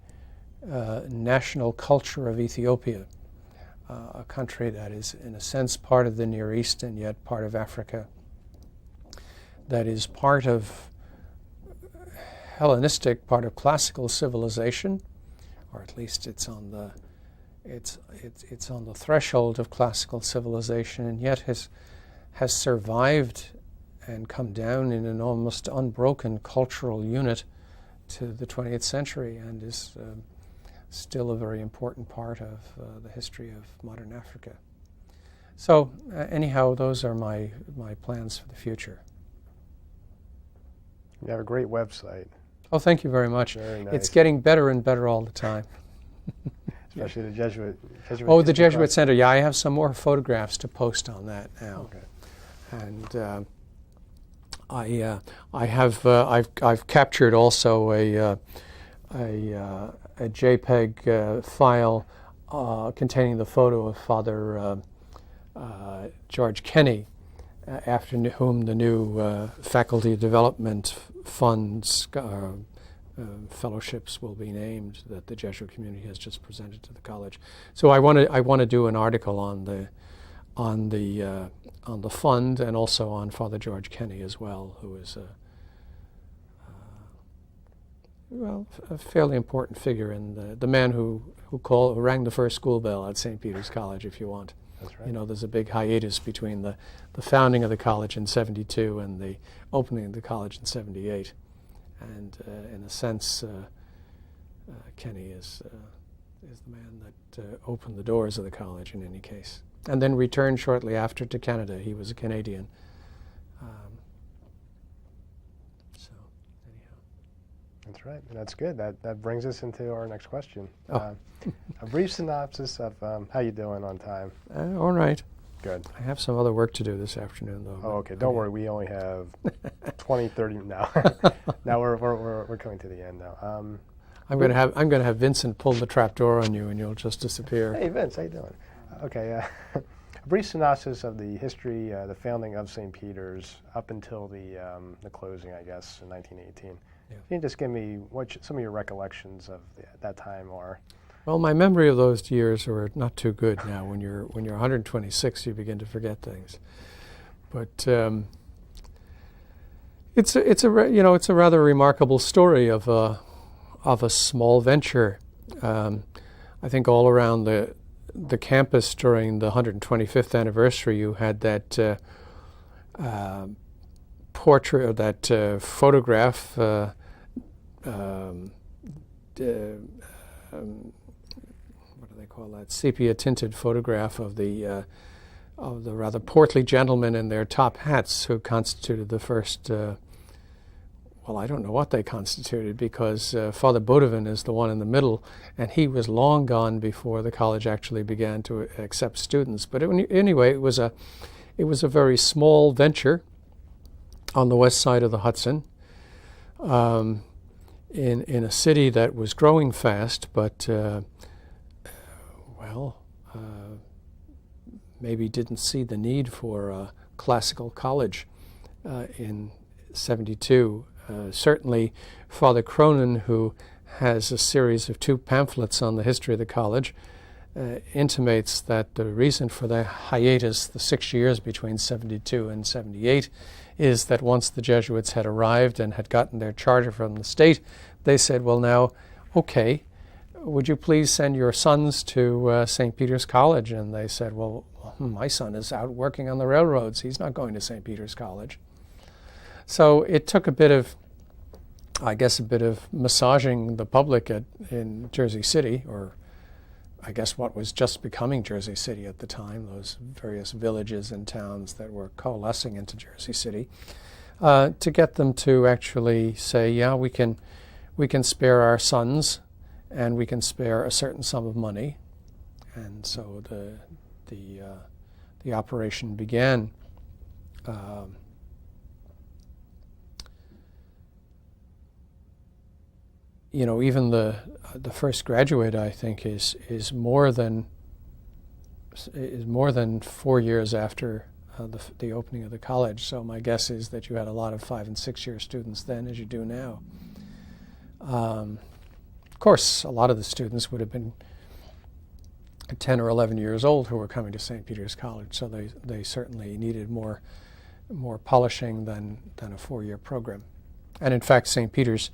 national culture of Ethiopia, a country that is in a sense part of the Near East and yet part of Africa, that is part of Hellenistic, part of classical civilization, or at least it's on the threshold of classical civilization, and yet has survived and come down in an almost unbroken cultural unit to the 20th century, and is still a very important part of the history of modern Africa. So anyhow, those are my plans for the future. You have a great website. Oh, thank you very much. Very nice. It's getting better and better all the time. Especially the Jesuit oh, the Jesuit Center. Yeah, I have some more photographs to post on that now. Okay. And I've captured also a JPEG file containing the photo of Father George Kenny, after whom the new faculty development funds fellowships will be named, that the Jesuit community has just presented to the college. So I want to do an article on the fund, and also on Father George Kenny as well, who is a fairly important figure in the man who rang the first school bell at St. Peter's College, if you want. That's right. You know, there's a big hiatus between the founding of the college in '72 and the opening of the college in '78. And in a sense, Kenny is the man that opened the doors of the college in any case. And then returned shortly after to Canada. He was a Canadian. So, anyhow. That's right, and that's good. That brings us into our next question. Oh. A brief synopsis of how you doing on time. All right. Good. I have some other work to do this afternoon, though. Oh, okay. Don't worry. We only have 20, 30 now. Now we're coming to the end now. I'm going to have Vincent pull the trap door on you, and you'll just disappear. Hey, Vince, how you doing? Okay. A brief synopsis of the history, the founding of St. Peter's up until the closing, I guess, in 1918. Yeah. Can you just give me what some of your recollections of that time are? Well, my memory of those years are not too good now. When you're 126, you begin to forget things. But it's a rather remarkable story of a small venture. I think all around the campus during the 125th anniversary, you had that portrait, or that photograph. What do they call that? Sepia-tinted photograph of the rather portly gentlemen in their top hats who constituted the first. Well, I don't know what they constituted, because Father Baudouin is the one in the middle, and he was long gone before the college actually began to accept students. But anyway, it was a very small venture on the west side of the Hudson, in a city that was growing fast, but maybe didn't see the need for a classical college in '72. Certainly, Father Cronin, who has a series of 2 pamphlets on the history of the college, intimates that the reason for the hiatus, the 6 years between '72 and '78, is that once the Jesuits had arrived and had gotten their charter from the state, they said, well, now, okay, would you please send your sons to St. Peter's College? And they said, well, my son is out working on the railroads. He's not going to St. Peter's College. So it took a bit of massaging the public in Jersey City, or I guess what was just becoming Jersey City at the time, those various villages and towns that were coalescing into Jersey City, to get them to actually say, yeah, we can spare our sons, and we can spare a certain sum of money. And so the operation began. Even the first graduate, I think, is more than 4 years after the opening of the college. So my guess is that you had a lot of 5- and 6-year students then, as you do now. Of course, a lot of the students would have been 10 or 11 years old who were coming to St. Peter's College, so they certainly needed more polishing than a 4-year program. And in fact, St. Peter's,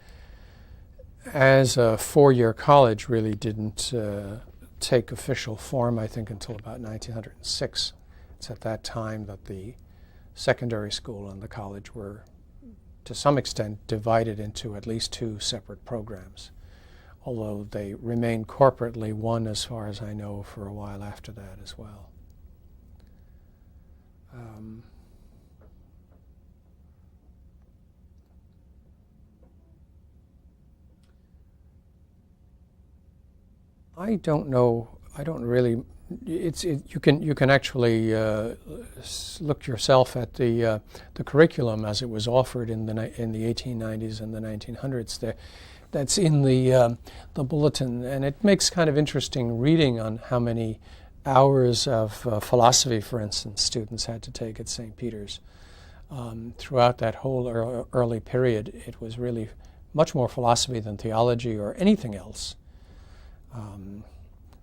as a 4-year college, really didn't take official form, I think, until about 1906. It's at that time that the secondary school and the college were, to some extent, divided into at least 2 separate programs, although they remained corporately one, as far as I know, for a while after that as well. I don't know. I don't really you can actually look yourself at the curriculum as it was offered in the 1890s and the 1900s. That's in the bulletin, and it makes kind of interesting reading on how many hours of philosophy, for instance, students had to take at St. Peter's. Throughout that whole early period, it was really much more philosophy than theology or anything else.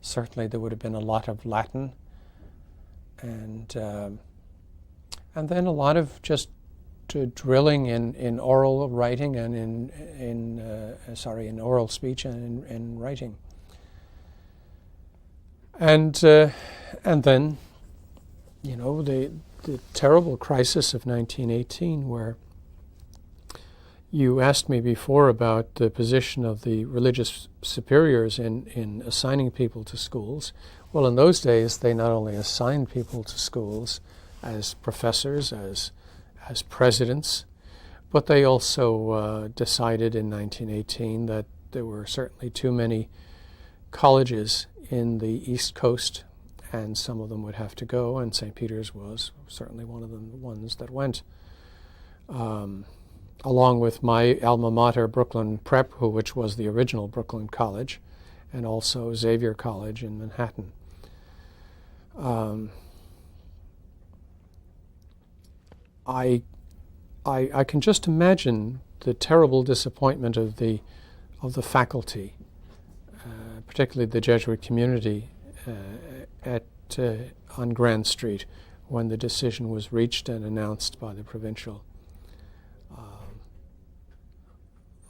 Certainly there would have been a lot of Latin, and then a lot of just drilling in oral writing and in oral speech and in writing. And then, the terrible crisis of 1918, where you asked me before about the position of the religious superiors in assigning people to schools. Well, in those days, they not only assigned people to schools as professors, as presidents, but they also decided in 1918 that there were certainly too many colleges in the East Coast, and some of them would have to go, and St. Peter's was certainly one of the ones that went. Along with my alma mater, Brooklyn Prep, which was the original Brooklyn College, and also Xavier College in Manhattan. I can just imagine the terrible disappointment of the faculty, particularly the Jesuit community on Grand Street, when the decision was reached and announced by the provincial.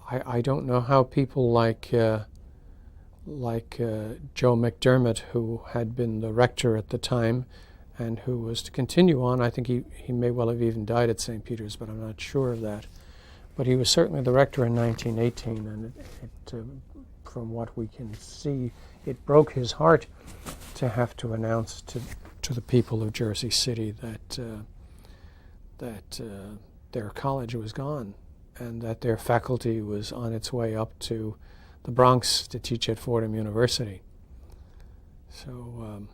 I don't know how people like Joe McDermott, who had been the rector at the time and who was to continue on. I think he may well have even died at St. Peter's, but I'm not sure of that. But he was certainly the rector in 1918, and from what we can see, it broke his heart to have to announce to the people of Jersey City that their college was gone, and that their faculty was on its way up to the Bronx to teach at Fordham University. So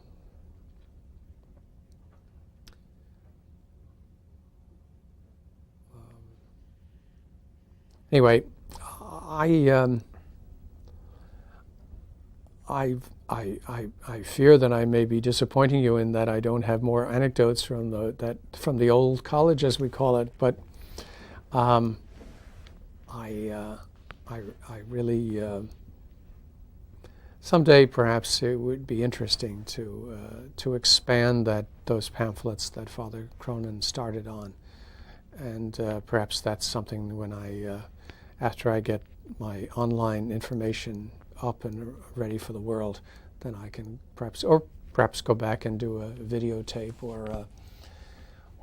anyway, I fear that I may be disappointing you in that I don't have more anecdotes from the old college, as we call it, but I really someday perhaps it would be interesting to expand those pamphlets that Father Cronin started on, and perhaps that's something when after I get my online information up and ready for the world, then I can perhaps go back and do a videotape or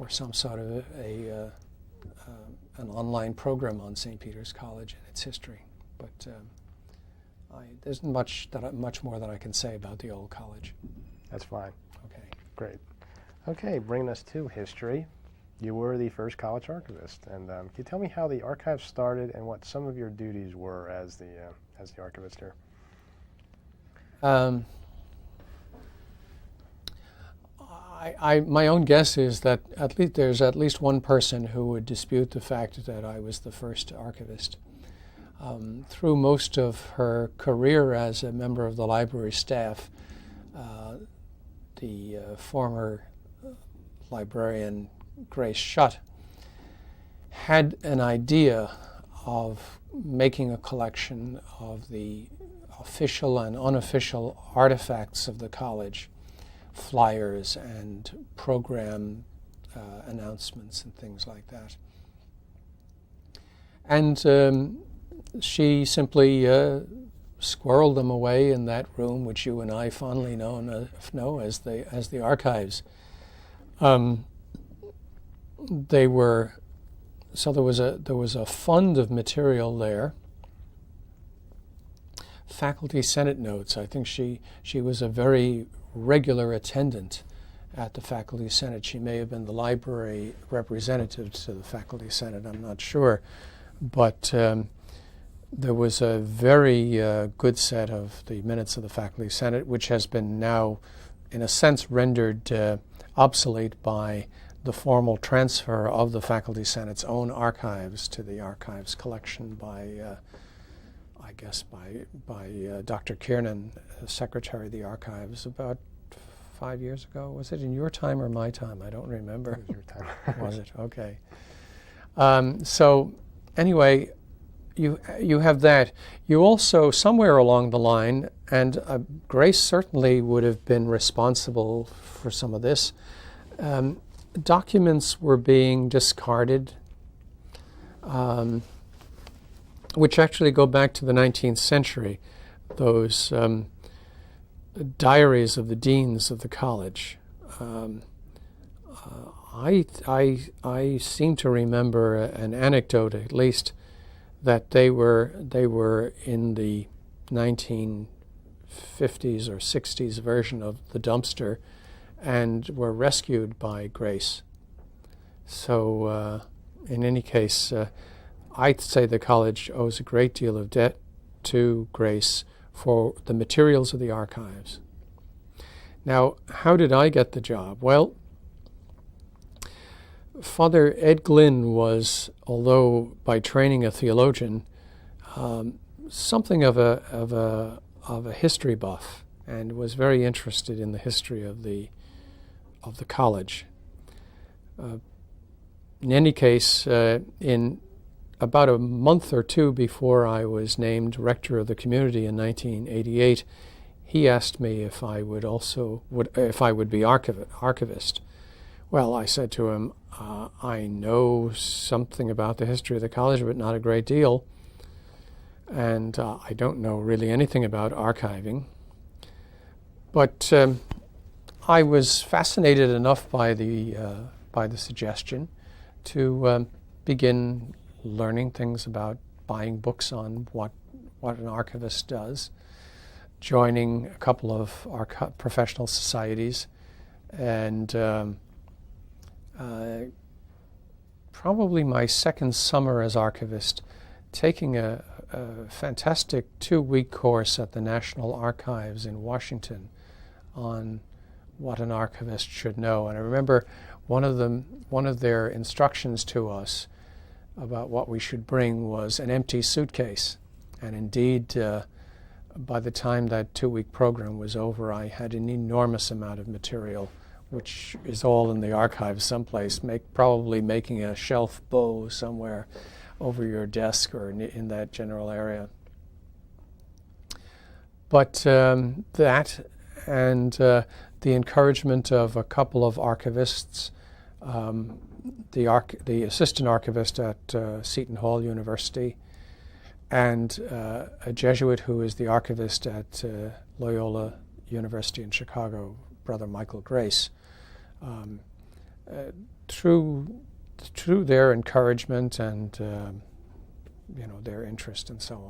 some sort of an online program on St. Peter's College and its history. But there's much more that I can say about the old college. That's fine. Okay. Great. Okay, bringing us to history. You were the first college archivist, and can you tell me how the archive started and what some of your duties were as the archivist here? My own guess is that there's at least one person who would dispute the fact that I was the first archivist. Through most of her career as a member of the library staff, the former librarian Grace Schutt had an idea of making a collection of the official and unofficial artifacts of the college, flyers and program announcements and things like that. And she simply squirreled them away in that room, which you and I fondly know as the archives. There was a fund of material there. Faculty Senate notes. I think she was a very regular attendant at the Faculty Senate. She may have been the library representative to the Faculty Senate, I'm not sure. But there was a very good set of the minutes of the Faculty Senate, which has been now in a sense, rendered obsolete by the formal transfer of the Faculty Senate's own archives to the archives collection by, I guess, by Dr. Kiernan, Secretary of the Archives, about 5 years ago. Was it in your time or my time? I don't remember. It was your time. Was it? Okay. So anyway, you have that. You also, somewhere along the line, and Grace certainly would have been responsible for some of this, documents were being discarded, which actually go back to the 19th century. Those diaries of the deans of the college. I seem to remember an anecdote, at least, that they were in the 1950s or 60s version of the dumpster, and were rescued by Grace. So, in any case, I'd say the college owes a great deal of debt to Grace for the materials of the archives. Now, how did I get the job? Well, Father Ed Glynn was, although by training a theologian, something of a history buff, and was very interested in the history of the college. In any case, in about a month or two before I was named rector of the community in 1988, he asked me if I would be archivist. Well, I said to him, I know something about the history of the college, but not a great deal, and I don't know really anything about archiving. But I was fascinated enough by the suggestion to begin learning things about buying books on what an archivist does, joining a couple of professional societies, and probably my second summer as archivist, taking a fantastic 2-week course at the National Archives in Washington on what an archivist should know. And I remember one of their instructions to us about what we should bring was an empty suitcase. And indeed, by the time that 2-week program was over, I had an enormous amount of material, which is all in the archives someplace, probably making a shelf bow somewhere over your desk or in that general area. But that and the encouragement of a couple of archivists, the assistant archivist at Seton Hall University, and a Jesuit who is the archivist at Loyola University in Chicago, Brother Michael Grace. Through their encouragement and their interest and so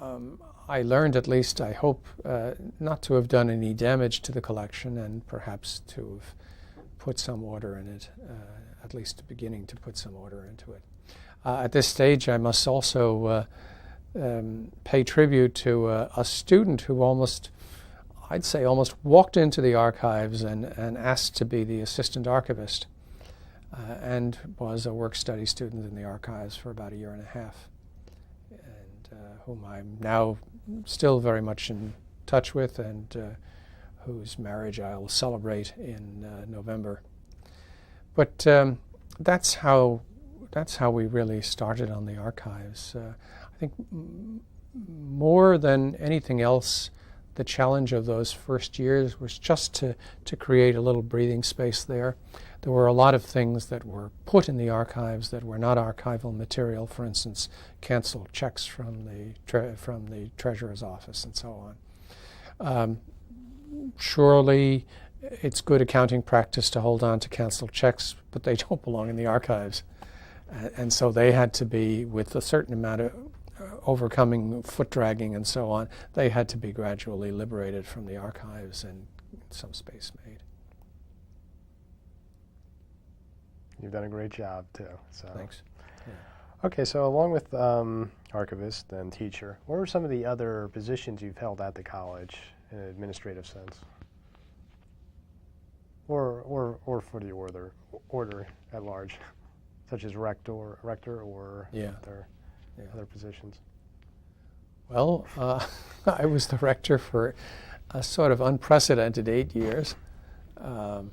on, I learned, at least I hope, not to have done any damage to the collection, and perhaps to have put some order in it, at least beginning to put some order into it. At this stage, I must also pay tribute to a student who almost walked into the archives and asked to be the assistant archivist, and was a work-study student in the archives for about 1.5 years, and whom I'm now still very much in touch with, and whose marriage I will celebrate in November. But that's how we really started on the archives. I think more than anything else, the challenge of those first years was just to create a little breathing space there. There were a lot of things that were put in the archives that were not archival material. For instance, canceled checks from the treasurer's office and so on. Surely it's good accounting practice to hold on to canceled checks, but they don't belong in the archives. And so they had to be, with a certain amount of overcoming foot dragging and so on, they had to be gradually liberated from the archives and some space made. You've done a great job too. So. Thanks. Yeah. Okay, so along with archivist and teacher, what are some of the other positions you've held at the college in an administrative sense? or for the order at large, such as rector or other positions. Well, I was the rector for a sort of unprecedented 8 years. In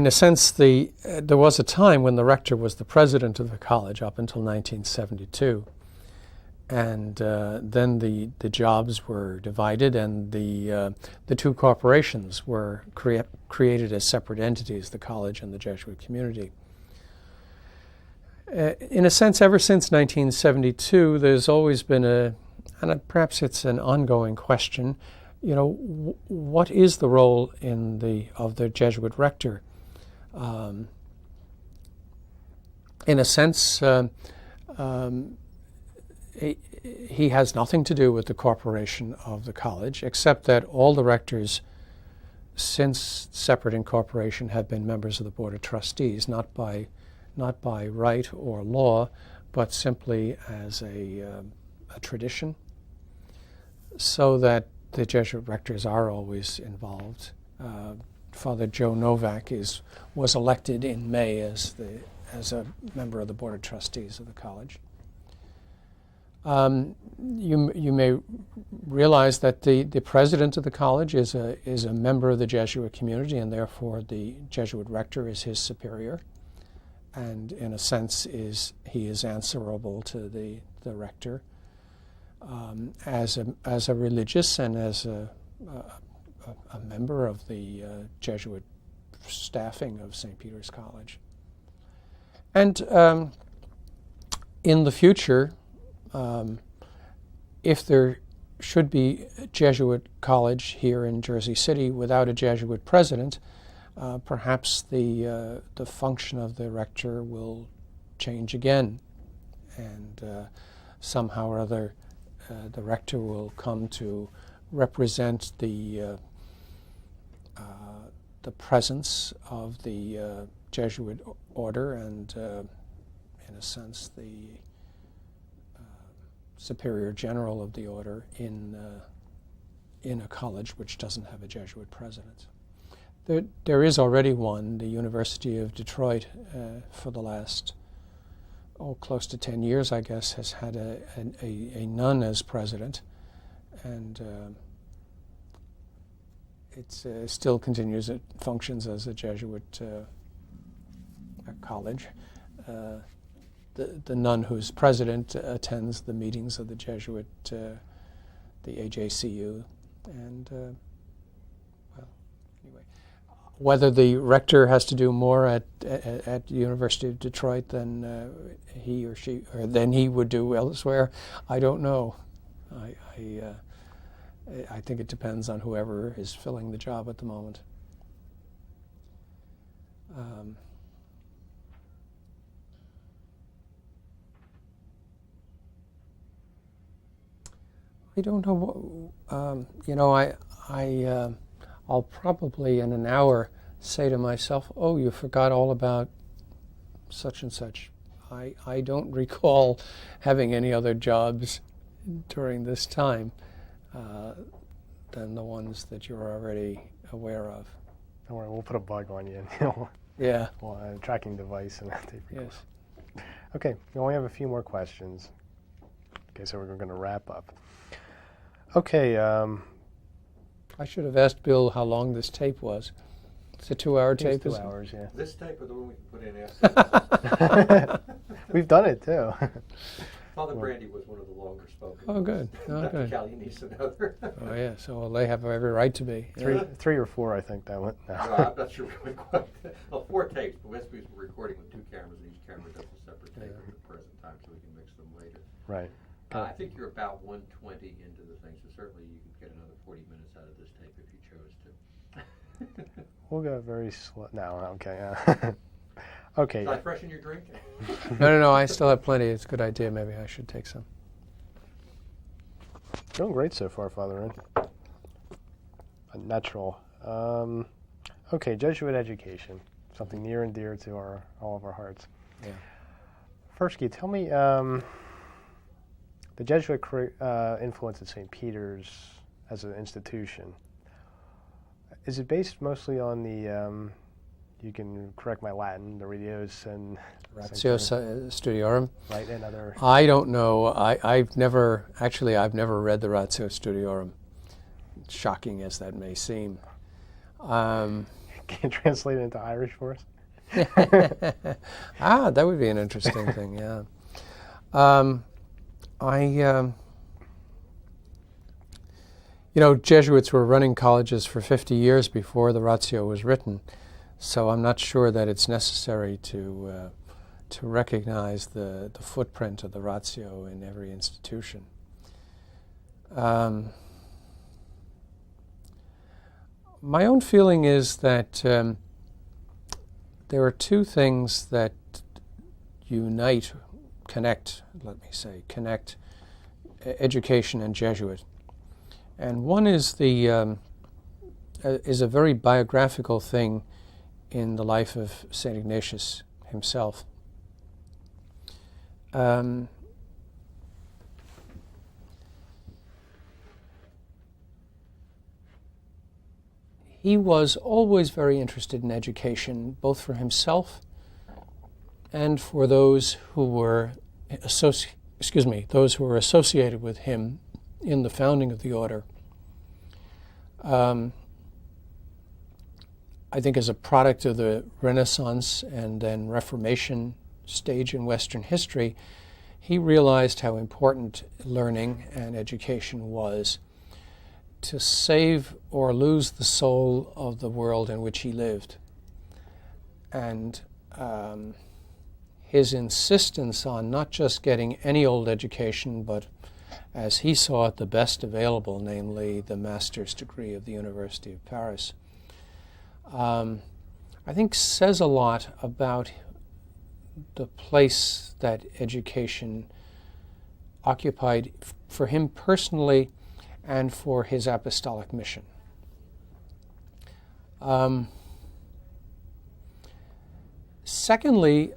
a sense, there was a time when the rector was the president of the college up until 1972. And then the jobs were divided, and the two corporations were created as separate entities, the college and the Jesuit community. In a sense, ever since 1972, there's always been and perhaps it's an ongoing question, what is the role of the Jesuit rector? In a sense, he has nothing to do with the corporation of the college, except that all the rectors since separate incorporation have been members of the Board of Trustees, not by right or law, but simply as a tradition, so that the Jesuit rectors are always involved. Father Joe Novak was elected in May as a member of the Board of Trustees of the college. You may realize that the president of the college is a member of the Jesuit community, and therefore the Jesuit rector is his superior, and in a sense he is answerable to the rector as a religious and as a member of the Jesuit staffing of St. Peter's College. And in the future, if there should be a Jesuit college here in Jersey City without a Jesuit president, perhaps the function of the rector will change again, and somehow or other the rector will come to represent the presence of the Jesuit order and, in a sense, the superior general of the order in a college which doesn't have a Jesuit president. There is already one. The University of Detroit, for the last close to 10 years, I guess, has had a nun as president, and it still continues. It functions as a Jesuit college. The nun who's president attends the meetings of the Jesuit, the AJCU, and anyway, whether the rector has to do more at the University of Detroit than he or she, or than he would do elsewhere, I don't know. I think it depends on whoever is filling the job at the moment. I don't know. I'll probably in an hour say to myself, "Oh, you forgot all about such and such." I don't recall having any other jobs during this time than the ones that you're already aware of. Don't worry, we'll put a bug on you. Yeah. Well, a tracking device and that tape recorder. Yes. Okay, we only have a few more questions. Okay, so we're going to wrap up. Okay. I should have asked Bill how long this tape was. It's a 2-hour tape. 2 hours, yeah. This tape or the one we put in after? We've done it too. Father Brandy was one of the longer spoken. Oh, good. Oh, Not good. Callie needs another. Oh, yeah. So they have every right to be. Three or four, I think that went. No. I'm not sure we quite. Well, 4 tapes, but we're recording with 2 cameras, and each camera does a separate tape at the present time, so we can mix them later. Right. I think you're about 120 into the thing, so certainly you could get another 40 minutes out of this tape if you chose to. We'll go very slow. No, okay. Okay. Should I freshen your drink? No. I still have plenty. It's a good idea. Maybe I should take some. Doing great so far, Father Wrynn. Natural. Okay, Jesuit education. Something near and dear to all of our hearts. Yeah. First, can you tell me the Jesuit influence at St. Peter's as an institution, is it based mostly on the, you can correct my Latin, the Ridios and Ratio Studiorum. right, and other... I don't know. I've never read the Ratio Studiorum, shocking as that may seem. Can you translate it into Irish for us? That would be an interesting thing, yeah. Jesuits were running colleges for 50 years before the Ratio was written, so I'm not sure that it's necessary to recognize the footprint of the Ratio in every institution. My own feeling is that there are two things that connect education and Jesuit. And one is is a very biographical thing in the life of St. Ignatius himself. He was always very interested in education, both for himself and for those who were associated with him in the founding of the order. I think as a product of the Renaissance and then Reformation stage in Western history, he realized how important learning and education was to save or lose the soul of the world in which he lived. And his insistence on not just getting any old education, but as he saw it, the best available, namely the master's degree of the University of Paris, I think says a lot about the place that education occupied for him personally and for his apostolic mission. Secondly,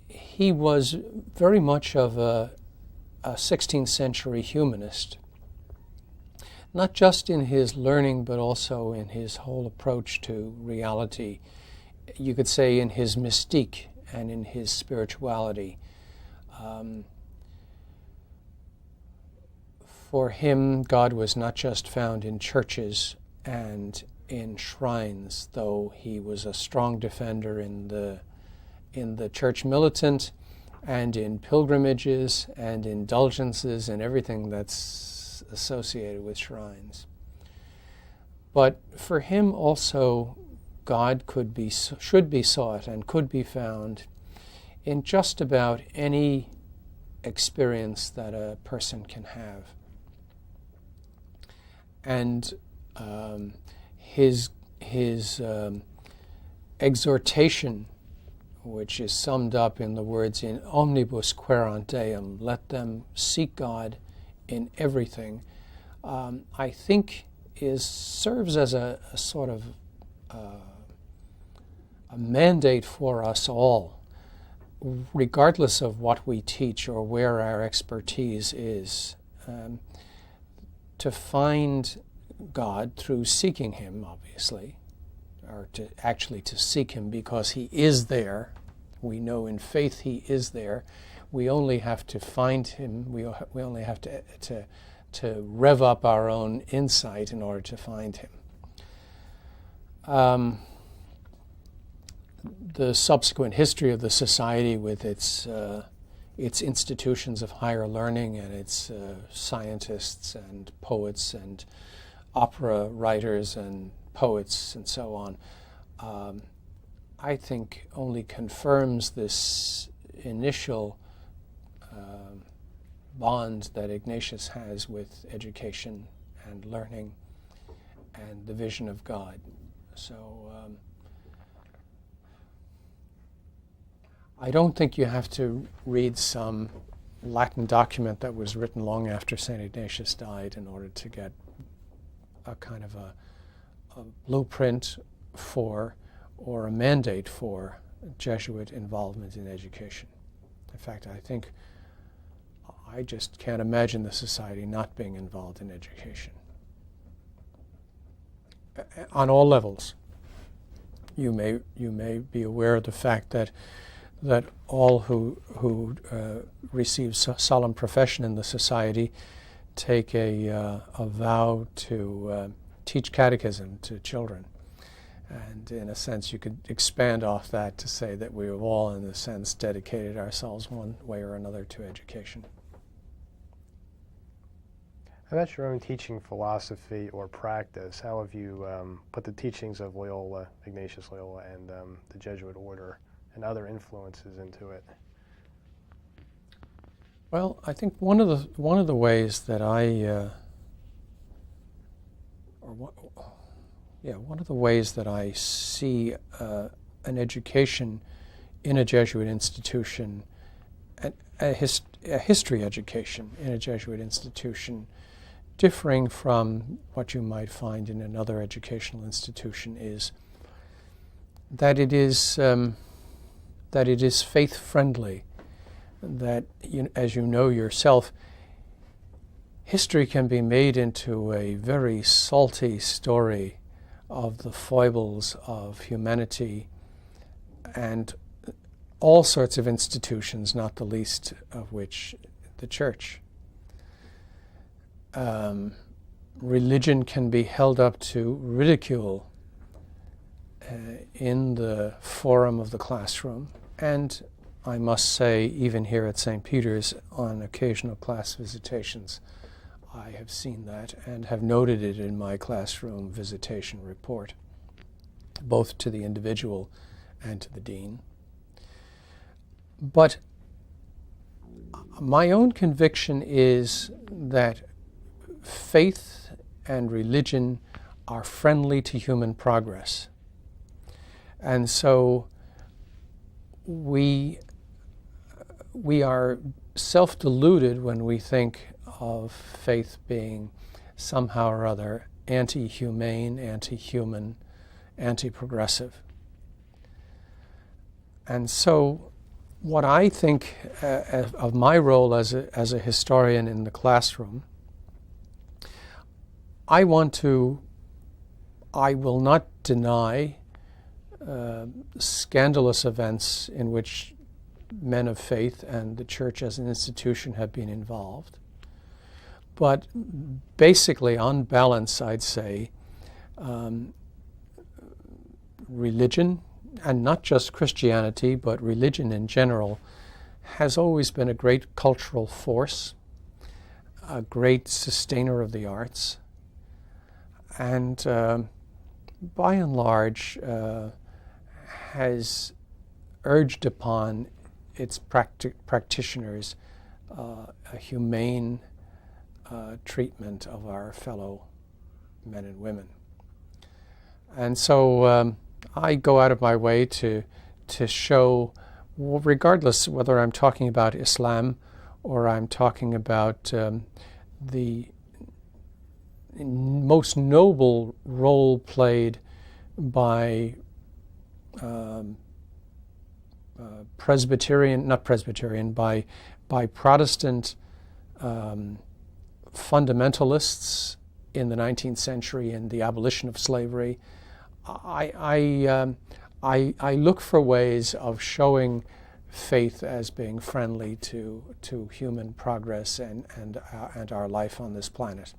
he was very much of a 16th century humanist, not just in his learning, but also in his whole approach to reality. You could say in his mystique and in his spirituality. For him, God was not just found in churches and in shrines, though he was a strong defender in the church militant and in pilgrimages and indulgences and everything that's associated with shrines. But for him also, God should be sought and could be found in just about any experience that a person can have. And his exhortation, which is summed up in the words in omnibus quaerant Deum, let them seek God in everything, I think serves as a sort of a mandate for us all, regardless of what we teach or where our expertise is, to find God through seeking Him, obviously, or to seek Him because He is there. We know in faith He is there. We only have to find Him. We only have to rev up our own insight in order to find Him. The subsequent history of the society with its institutions of higher learning and its scientists and poets and opera writers and poets and so on, I think only confirms this initial bond that Ignatius has with education and learning and the vision of God. So I don't think you have to read some Latin document that was written long after St. Ignatius died in order to get a kind of a blueprint for or a mandate for Jesuit involvement in education. I fact, I just can't imagine the society not being involved in education. On all levels. You may be aware of the fact that all who receive solemn profession in the society take a vow to teach catechism to children. And in a sense, you could expand off that to say that we have all, in a sense, dedicated ourselves one way or another to education. About your own teaching philosophy or practice, how have you put the teachings of Loyola, Ignatius Loyola, and the Jesuit order and other influences into it? Well, I think one of the ways that one of the ways that I see an education in a Jesuit institution, a history education in a Jesuit institution, differing from what you might find in another educational institution, is that it is faith friendly. That, as you know yourself, history can be made into a very salty story of the foibles of humanity and all sorts of institutions, not the least of which the Church. Religion can be held up to ridicule in the forum of the classroom, and I must say, even here at St. Peter's, on occasional class visitations, I have seen that and have noted it in my classroom visitation report, both to the individual and to the dean. But my own conviction is that faith and religion are friendly to human progress. And so we are self-deluded when we think of faith being somehow or other anti-humane, anti-human, anti-progressive. And so what I think of my role as a historian in the classroom, I will not deny scandalous events in which men of faith and the Church as an institution have been involved. But basically, on balance, I'd say religion, and not just Christianity, but religion in general, has always been a great cultural force, a great sustainer of the arts, and by and large has urged upon its practitioners a humane treatment of our fellow men and women. And so I go out of my way to show, regardless whether I'm talking about Islam or I'm talking about the most noble role played by by Protestant fundamentalists in the 19th century in the abolition of slavery. I look for ways of showing faith as being friendly to human progress and our life on this planet.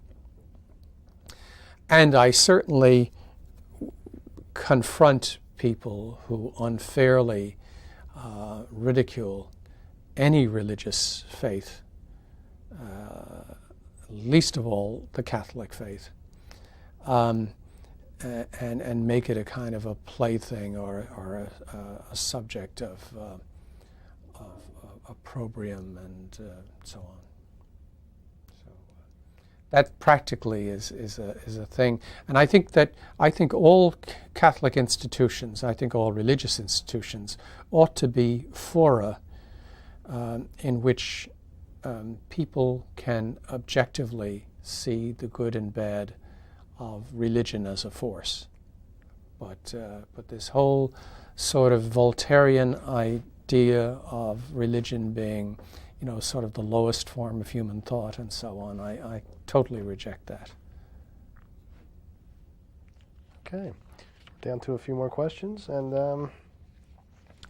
And I certainly confront people who unfairly ridicule any religious faith, least of all the Catholic faith, and make it a kind of a plaything or a subject of opprobrium and so on. So that practically is a thing, and I think all Catholic institutions, I think all religious institutions, ought to be fora in which people can objectively see the good and bad of religion as a force. But this whole sort of Voltairean idea of religion being, sort of the lowest form of human thought and so on. I totally reject that. Okay, down to a few more questions, and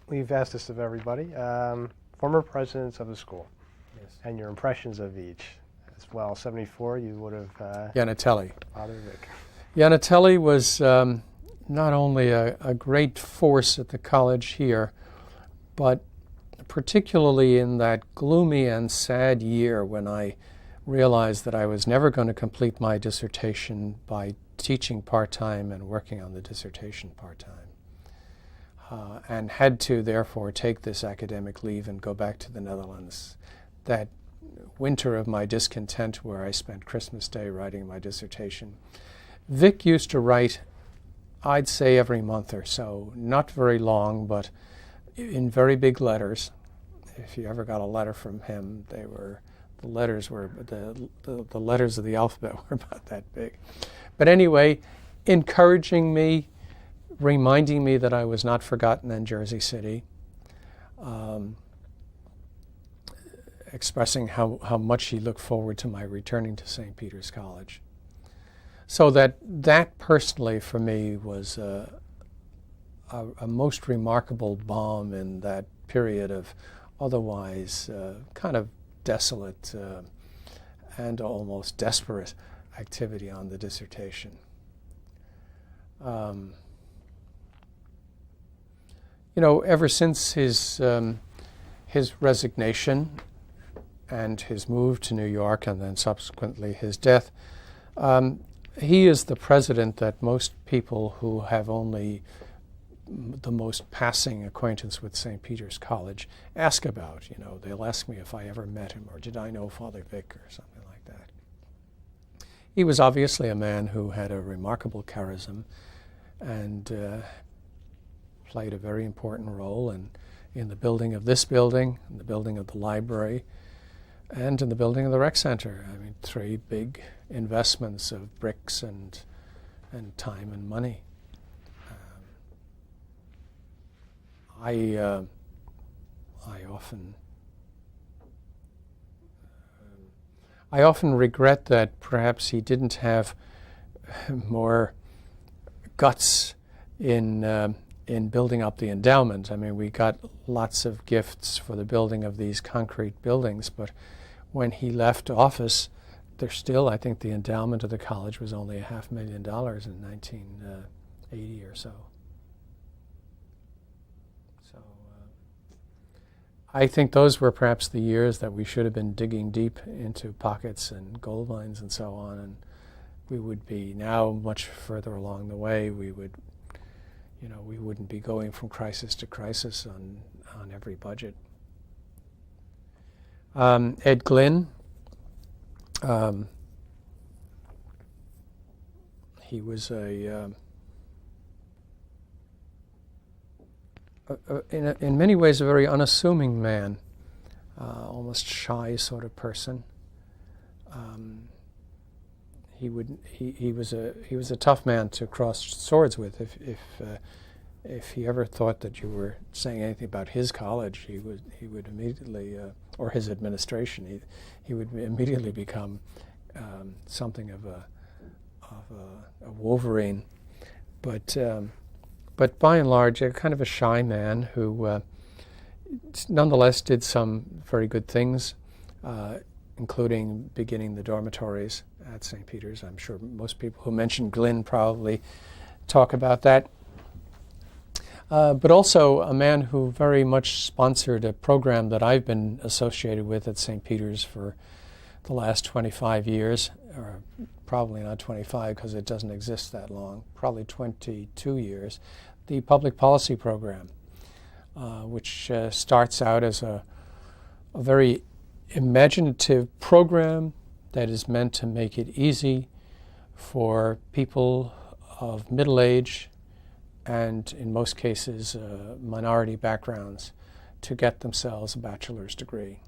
we've asked this of everybody. Former presidents of the school, Yes. and your impressions of each. As well, 74, you would have... Yanatelli. Father Vic. Yanatelli was not only a great force at the college here, but particularly in that gloomy and sad year when I realized that I was never going to complete my dissertation by teaching part-time and working on the dissertation part-time, and had to therefore take this academic leave and go back to the Netherlands. That winter of my discontent, where I spent Christmas Day writing my dissertation. Vic used to write, I'd say every month or so, not very long, but in very big letters. If you ever got a letter from him, the letters of the alphabet were about that big. But anyway, encouraging me, reminding me that I was not forgotten in Jersey City, expressing how much he looked forward to my returning to St. Peter's College. So that personally for me was a most remarkable balm in that period of otherwise kind of desolate and almost desperate activity on the dissertation. Ever since his resignation and his move to New York and then subsequently his death, he is the president that most people who have only the most passing acquaintance with St. Peter's College ask about. They'll ask me if I ever met him or did I know Father Vic or something like that. He was obviously a man who had a remarkable charism and played a very important role in the building of this building, in the building of the library, and in the building of the rec center. I mean, 3 big investments of bricks and time and money. I often regret that perhaps he didn't have more guts in building up the endowment. I mean, we got lots of gifts for the building of these concrete buildings, but when he left office, there's still, I think, the endowment of the college was only $500,000 in 1980 or so. So I think those were perhaps the years that we should have been digging deep into pockets and gold mines and so on, and we would be now much further along the way. We wouldn't be going from crisis to crisis on every budget. Ed Glynn, he was in many ways a very unassuming man, almost shy sort of person. He was a tough man to cross swords with. If he ever thought that you were saying anything about his college, he would immediately, or his administration, he would immediately become something of a Wolverine. But by and large, a kind of a shy man who nonetheless did some very good things, including beginning the dormitories at St. Peter's. I'm sure most people who mention Glynn probably talk about that. But also a man who very much sponsored a program that I've been associated with at St. Peter's for the last 25 years, or probably not 25 because it doesn't exist that long, probably 22 years, the public policy program, which starts out as a very imaginative program that is meant to make it easy for people of middle age and in most cases minority backgrounds to get themselves a bachelor's degree.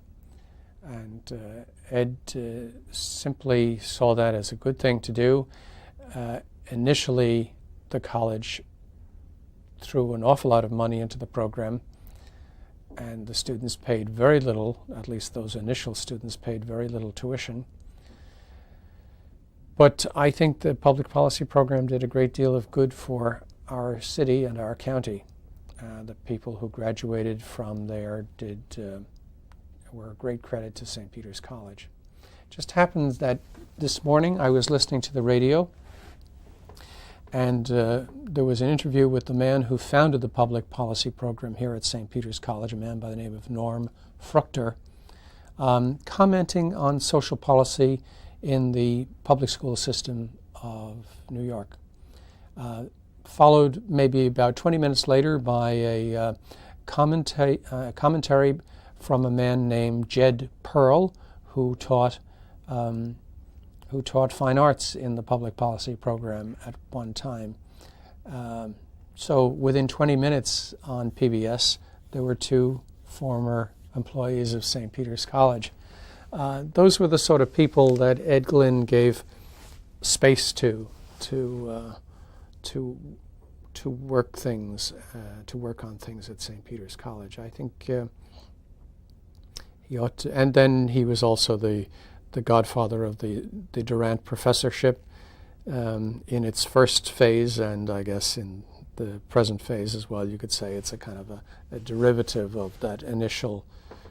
And Ed simply saw that as a good thing to do. Initially, the college threw an awful lot of money into the program, and the students paid very little, at least those initial students paid very little tuition. But I think the public policy program did a great deal of good for our city and our county. The people who graduated from there were a great credit to St. Peter's College. It just happens that this morning I was listening to the radio, and there was an interview with the man who founded the public policy program here at St. Peter's College, a man by the name of Norm Fruchter, commenting on social policy in the public school system of New York. Followed maybe about 20 minutes later by a commentary from a man named Jed Pearl, who taught fine arts in the public policy program at one time. So within 20 minutes on PBS, there were two former employees of St. Peter's College. Those were the sort of people that Ed Glynn gave space to work on things at St. Peter's College. I think he ought to, and then he was also the godfather of the Durant Professorship in its first phase, and I guess in the present phase as well. You could say it's a kind of a derivative of that initial,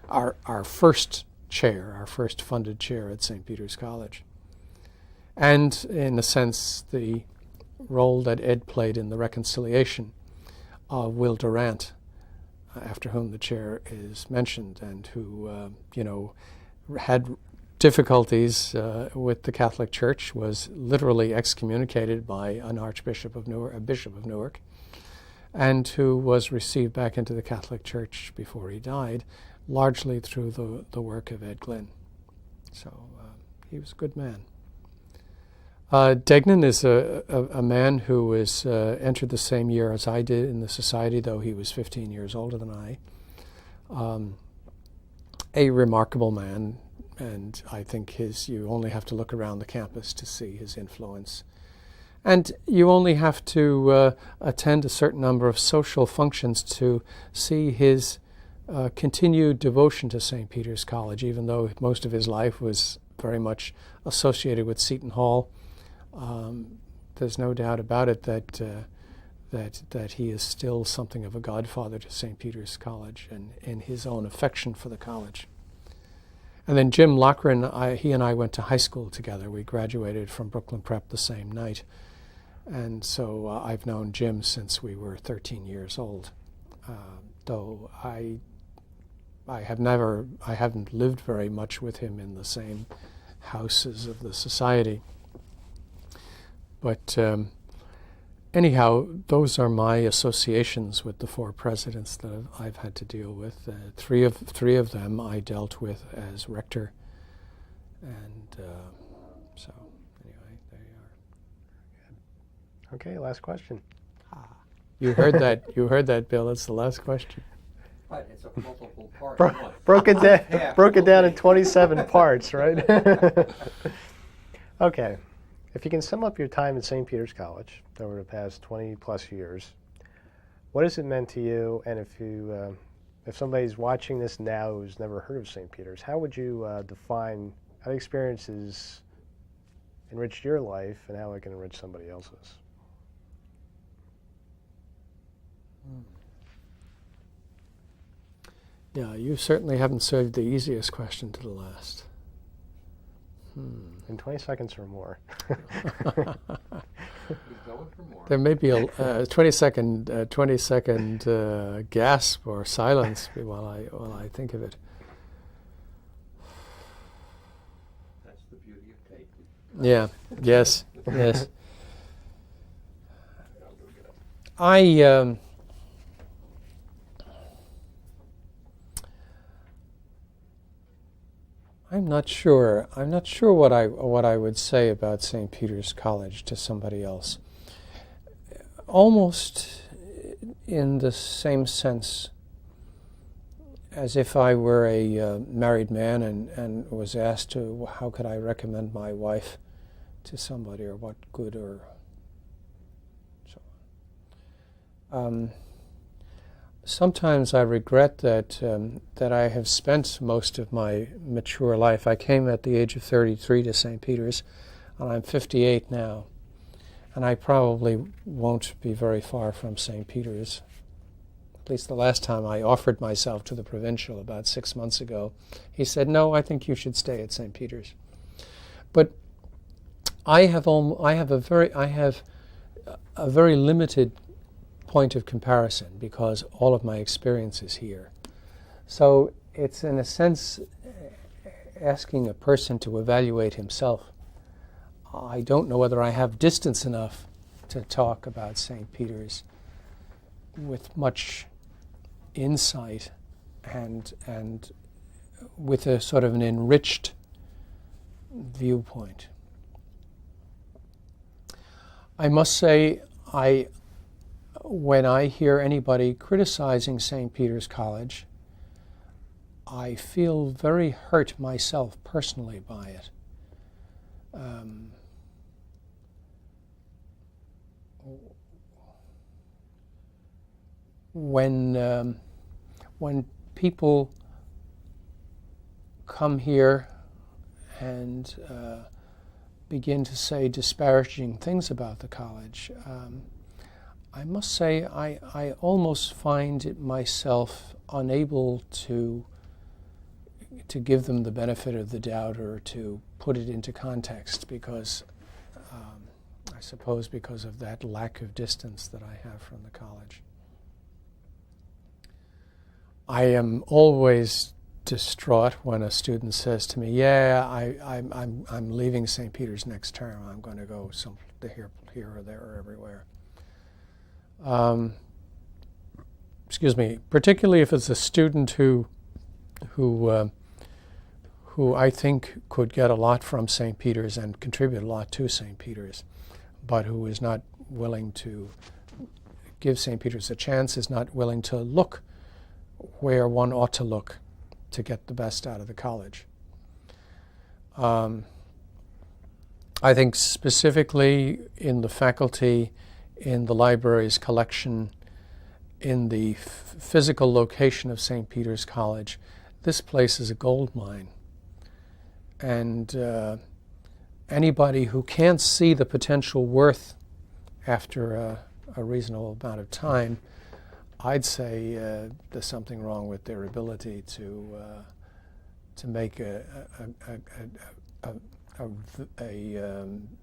our first chair, our first funded chair at St. Peter's College. And in a sense, the role that Ed played in the reconciliation of Will Durant, after whom the chair is mentioned, and who, had difficulties with the Catholic Church, was literally excommunicated by an Archbishop of Newark, a Bishop of Newark, and who was received back into the Catholic Church before he died, largely through the work of Ed Glynn. So he was a good man. Degnan is a man who was entered the same year as I did in the society, though he was 15 years older than I. A remarkable man, and I think you only have to look around the campus to see his influence. And you only have to attend a certain number of social functions to see his continued devotion to St. Peter's College, even though most of his life was very much associated with Seton Hall. There's no doubt about it that he is still something of a godfather to St. Peter's College and in his own affection for the college. And then Jim Loughran, he and I went to high school together. We graduated from Brooklyn Prep the same night. And so I've known Jim since we were 13 years old, though I haven't lived very much with him in the same houses of the society. But anyhow, those are my associations with the four presidents that I've had to deal with. Three of them I dealt with as rector, and so anyway, there you are. Okay, last question. You heard that? You heard that, Bill? It's the last question. Right, it's a multiple part. Broke it down in 27 parts, right? Okay. If you can sum up your time at St. Peter's College over the past 20 plus years, what has it meant to you? And if somebody's watching this now who's never heard of St. Peter's, how would you define how the experience has enriched your life and how it can enrich somebody else's? Yeah, you certainly haven't saved the easiest question to the last. In 20 seconds or more. There may be a 20-second gasp or silence while I think of it. That's the beauty of tape. Yeah. Yes. Yes. I'm not sure what I would say about St. Peter's College to somebody else. Almost in the same sense as if I were a married man and was asked to how could I recommend my wife to somebody, or what good or so on. sometimes I regret that I have spent most of my mature life. I came at the age of 33 to St. Peter's, and I'm 58 now. And I probably won't be very far from St. Peter's. At least the last time I offered myself to the provincial about 6 months ago, he said, "No, I think you should stay at St. Peter's." But I have a very limited point of comparison because all of my experience is here. So it's in a sense asking a person to evaluate himself. I don't know whether I have distance enough to talk about St. Peter's with much insight and with a sort of an enriched viewpoint. I must say, when I hear anybody criticizing St. Peter's College, I feel very hurt myself personally by it. When people come here and begin to say disparaging things about the college, I must say I almost find it myself unable to give them the benefit of the doubt or to put it into context because I suppose because of that lack of distance that I have from the college. I am always distraught when a student says to me, "Yeah, I'm leaving St. Peter's next term. I'm going to go here or there or everywhere." Excuse me. Particularly if it's a student who I think could get a lot from St. Peter's and contribute a lot to St. Peter's, but who is not willing to give St. Peter's a chance, is not willing to look where one ought to look to get the best out of the college. I think specifically in the faculty, in the library's collection, in the physical location of St. Peter's College, this place is a gold mine. And anybody who can't see the potential worth after a reasonable amount of time, I'd say there's something wrong with their ability to make a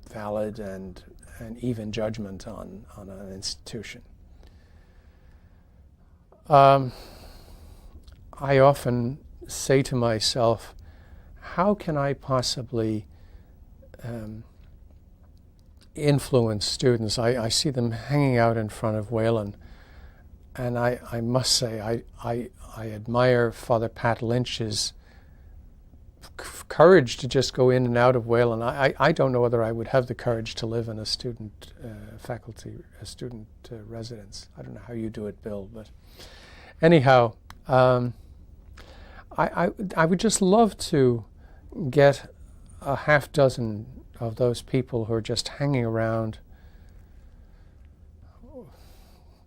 valid and even judgment on an institution. I often say to myself, how can I possibly influence students? I see them hanging out in front of Whalen, and I must say I admire Father Pat Lynch's courage to just go in and out of Whalen. I don't know whether I would have the courage to live in a student residence. I don't know how you do it, Bill, but anyhow, I would just love to get a half dozen of those people who are just hanging around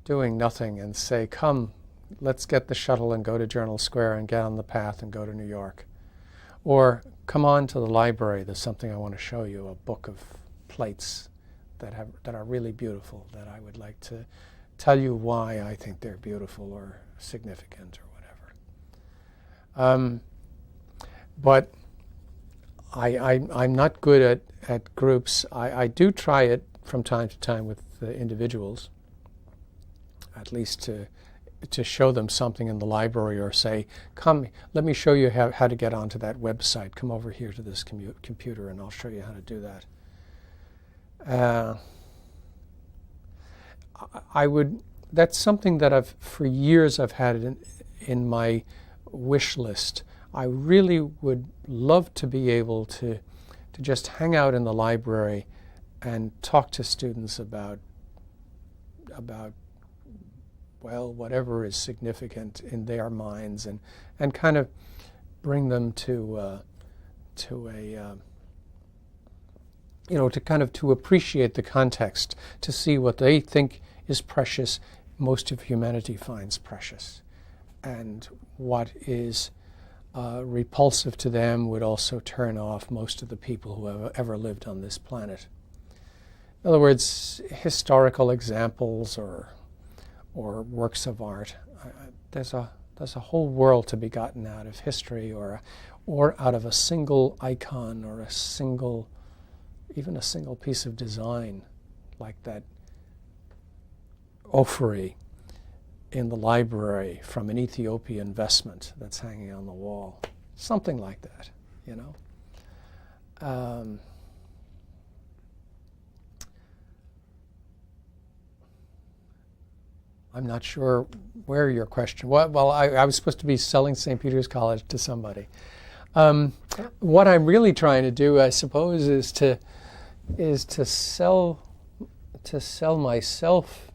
doing nothing and say, "Come, let's get the shuttle and go to Journal Square and get on the path and go to New York." Or, "Come on to the library, there's something I want to show you, a book of plates that are really beautiful, that I would like to tell you why I think they're beautiful or significant or whatever." But I'm not good at groups. I do try it from time to time with individuals, at least to show them something in the library or say, "Come, let me show you how to get onto that website. Come over here to this computer and I'll show you how to do that." That's something that for years I've had in my wish list. I really would love to be able to just hang out in the library and talk to students about well, whatever is significant in their minds, and kind of bring them to appreciate the context, to see what they think is precious most of humanity finds precious. And what is repulsive to them would also turn off most of the people who have ever lived on this planet. In other words, historical examples or works of art, there's a whole world to be gotten out of history or out of a single icon or even a single piece of design like that Ofri in the library from an Ethiopian vestment that's hanging on the wall. Something like that, you know. I'm not sure where your question. Well, I was supposed to be selling St. Peter's College to somebody. What I'm really trying to do, I suppose, is to sell myself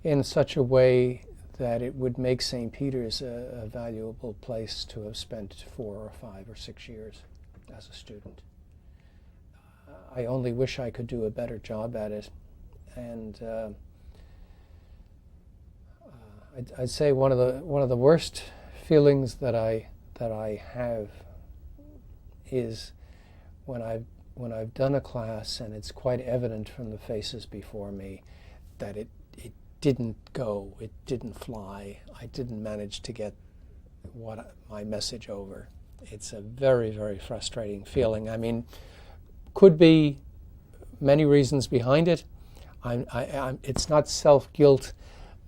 in such a way that it would make St. Peter's a valuable place to have spent 4 or 5 or 6 years as a student. I only wish I could do a better job at it, and I'd say one of the worst feelings that I have is when I've done a class and it's quite evident from the faces before me that it didn't go, it didn't fly, I didn't manage to get my message over. It's a very, very frustrating feeling. I mean, could be many reasons behind it. It's not self-guilt,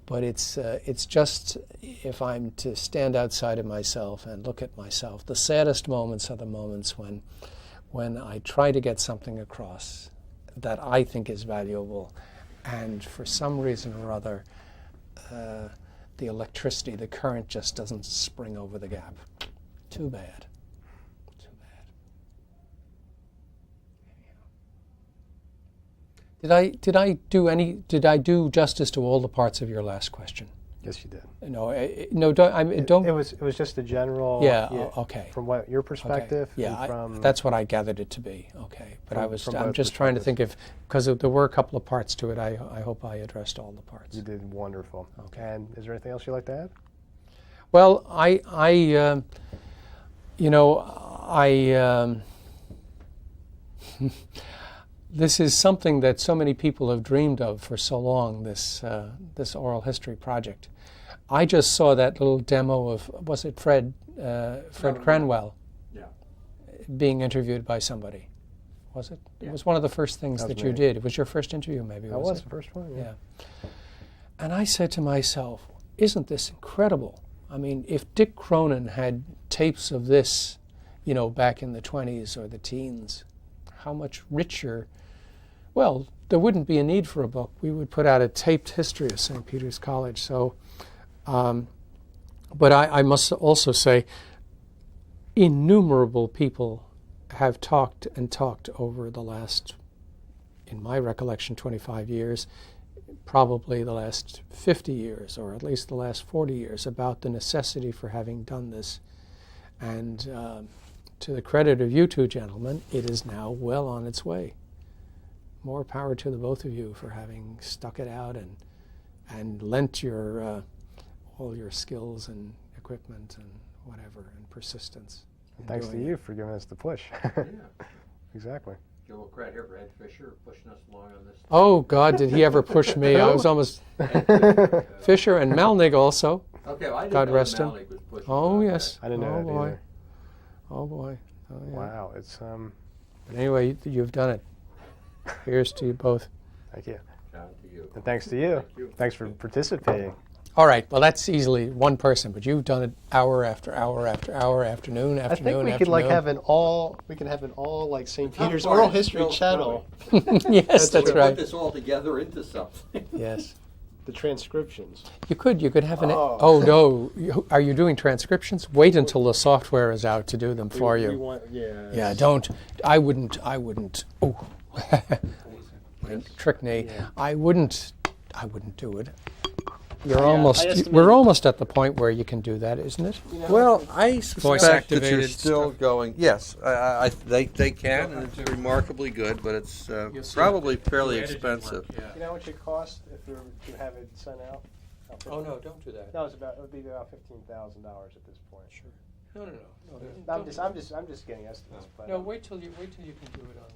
but it's just, if I'm to stand outside of myself and look at myself, the saddest moments are the moments when I try to get something across that I think is valuable, and for some reason or other, the electricity, the current just doesn't spring over the gap. Too bad. Too bad. Did I do justice to all the parts of your last question? Yes, you did. No, don't. It was just a general. Yeah. Okay. From what your perspective. Okay. Yeah. From that's what I gathered it to be. Okay. But I'm just trying to think because there were a couple of parts to it. I hope I addressed all the parts. You did wonderful. Okay. And is there anything else you'd like to add? Well, this is something that so many people have dreamed of for so long, this oral history project. I just saw that little demo of, was it Fred Cranwell? Yeah. Being interviewed by somebody. Was it? Yeah. It was one of the first things that you did. It was your first interview, maybe, That was the first one, yeah. And I said to myself, isn't this incredible? I mean, if Dick Cronin had tapes of this, back in the 20s or the teens, how much richer. Well, there wouldn't be a need for a book. We would put out a taped history of St. Peter's College. So, but I must also say, innumerable people have talked and talked over the last, in my recollection, 25 years, probably the last 50 years, or at least the last 40 years, about the necessity for having done this. And to the credit of you two gentlemen, it is now well on its way. More power to the both of you for having stuck it out and lent your all your skills and equipment and whatever and persistence. Thanks to you for giving us the push. Yeah. Exactly. Give a little credit here for Ed Fisher pushing us along on this. Oh God, did he ever push me? I was almost Fisher and Melnig also. Okay, well, I didn't God know rest him. Melnick was pushing. Oh yes. I didn't know that either. Oh boy. Oh, yeah. Wow, it's But anyway, you've done it. Here's to you both. Thank you. Down to you. And thanks to you. Thank you. Thanks for participating. All right. Well, that's easily one person, but you've done it hour after hour after hour, afternoon after I think we could have an all like St. Peter's part Oral is History still channel. Yes, that's Put right. this all together into something. Yes. The transcriptions. You could have an. Oh no! Are you doing transcriptions? Wait until the software is out to do them for you. We want, yeah. Yeah. Don't. I wouldn't. Oh. Trick knee. Yeah. I wouldn't do it. We're almost at the point where you can do that, isn't it? Well, I Voice suspect that you're activated still stuff. going. Yes, they can, and it's remarkably good, but it's probably fairly expensive. You know what it should cost if you have it sent out? Oh, no, don't do that. No, it would be about $15,000 at this point. Sure. No. I'm just getting estimates. But No, wait till you can do it on